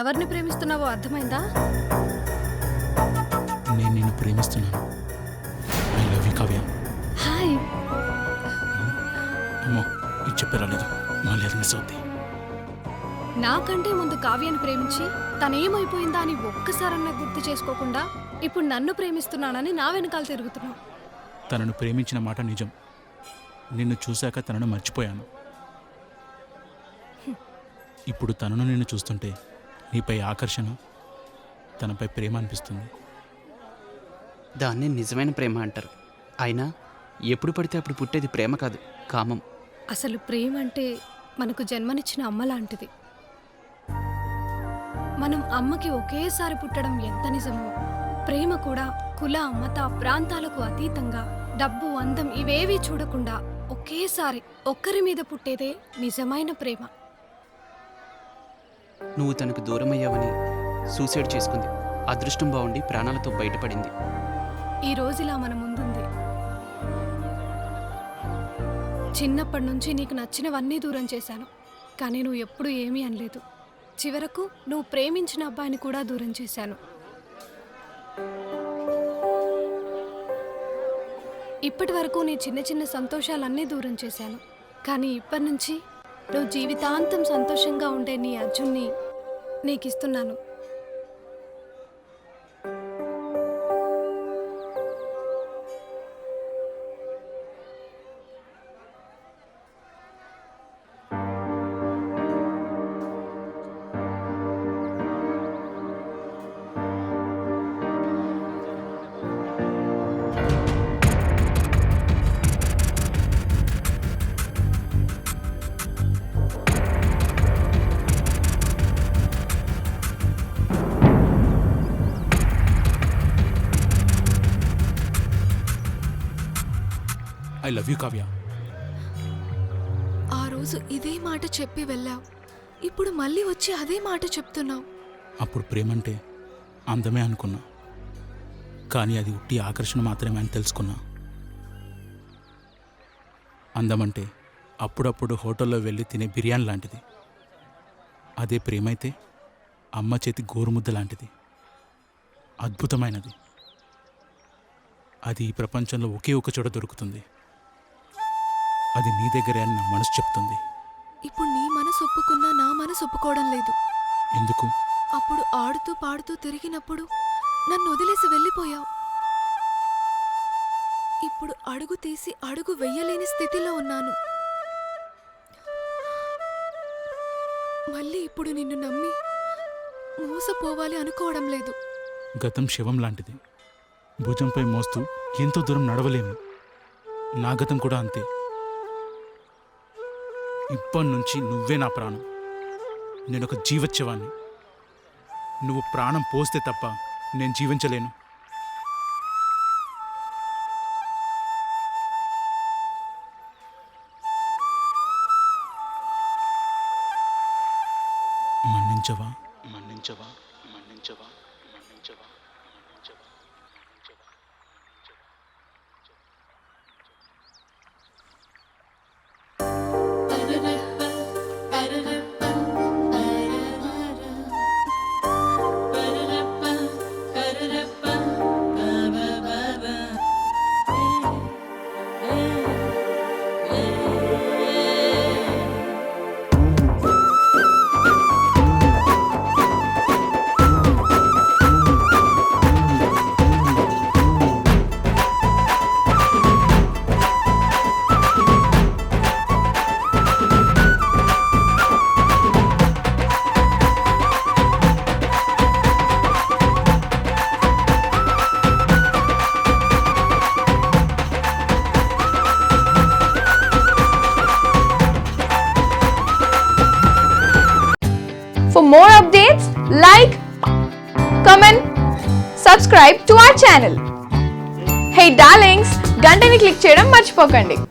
ఎవరిని ప్రేమిస్తున్నావో అర్థమైందా? నేను నిన్ను ప్రేమిస్తున్నాను. I love you Kavya. Hi. అమ్మో ఇది చెప్పరాలేదు, మళ్ళీ అది మిస్ అవుద్ది. నాకంటే ముందు కావ్యను ప్రేమించి తనేమైపోయిందా అని ఒక్కసారన్నా గుర్తు చేసుకోకుండా ఇప్పుడు నన్ను ప్రేమిస్తున్నానని నా వెనకాల తిరుగుతున్నావు. తనను ప్రేమించిన మాట నిజం. నిన్ను చూశాక తనను మర్చిపోయాను. ఇప్పుడు తనను నిన్ను చూస్తుంటే నీపై ఆకర్షణ, తనపై ప్రేమ అనిపిస్తుంది. దాన్ని నిజమైన ప్రేమ అంటారు. అయినా ఎప్పుడు పడితే అప్పుడు పుట్టేది ప్రేమ కాదు, కామం. అసలు ప్రేమ అంటే మనకు జన్మనిచ్చిన అమ్మ లాంటిది. మనం అమ్మకి ఒకేసారి పుట్టడం ఎంత నిజమో, ప్రేమ కూడా కుల, మత, ప్రాంతాలకు అతీతంగా డబ్బు, అందం ఇవేవీ చూడకుండా ఒకేసారి ఒక్కరి మీద పుట్టేదే నిజమైన ప్రేమ. నువ్వు తనకు దూరమయ్యావని సూసైడ్ చేసుకుంది. అదృష్టం బాగుండి ప్రాణాలతో బయటపడింది. ఈ రోజు ఇలా మన ముందుంది. చిన్నప్పటి నుంచి నీకు నచ్చినవన్నీ దూరం చేశాను, కానీ నువ్వు ఎప్పుడూ ఏమీ అనలేదు. చివరకు నువ్వు ప్రేమించిన అబ్బాయిని కూడా దూరం చేశాను. ఇప్పటి వరకు నీ చిన్న చిన్న సంతోషాలన్నీ దూరం చేశాను, కానీ ఇప్పటి నుంచి నువ్వు జీవితాంతం సంతోషంగా ఉండే నీ అర్జున్ని నీకు ఇస్తున్నాను. I love you Kavya. ఆ రోజు ఇదే మాట చెప్పి వెళ్ళావు, ఇప్పుడు మళ్ళీ వచ్చి అదే మాట చెప్తున్నావు. అప్పుడు ప్రేమంటే అందమే అనుకున్నా, కానీ అది ఉట్టి ఆకర్షణ మాత్రమే అని తెలుసుకున్నా. అందమంటే అప్పుడప్పుడు హోటల్లో వెళ్ళి తినే బిర్యానీ లాంటిది. అదే ప్రేమైతే అమ్మ చేతి గోరుముద్ద లాంటిది, అద్భుతమైనది. అది ఈ ప్రపంచంలో ఒకే ఒక చోట దొరుకుతుంది. అది నీ దగ్గరే అని నా మనసు చెప్తుంది. ఇప్పుడు నీ మనసు ఒప్పుకున్నా నా మనసు ఒప్పుకోవడం లేదు. ఎందుకు? అప్పుడు ఆడుతూ పాడుతూ తిరిగినప్పుడు నన్ను వదిలేసి వెళ్ళిపోయావు. ఇప్పుడు అడుగు తీసి అడుగు వెయ్యలేని స్థితిలో ఉన్నాను. మళ్ళీ ఇప్పుడు నిన్ను నమ్మి మోసపోవాలి అనుకోవడం లేదు. గతం శవం లాంటిది, భుజంపై మోస్తూ ఎంతో దూరం నడవలేము. నా గతం కూడా అంతే. ఇప్పటి నుంచి నువ్వే నా ప్రాణం. నేను ఒక జీవోత్సవాన్ని. నువ్వు ప్రాణం పోస్తే తప్ప నేను జీవించలేను. మన్నించవా? మన్నించవా? మన్నించవా? మన్నించవా? For more updates, like, comment, subscribe to our channel. Hey darlings, గంటని click చేయడం మర్చిపోకండి.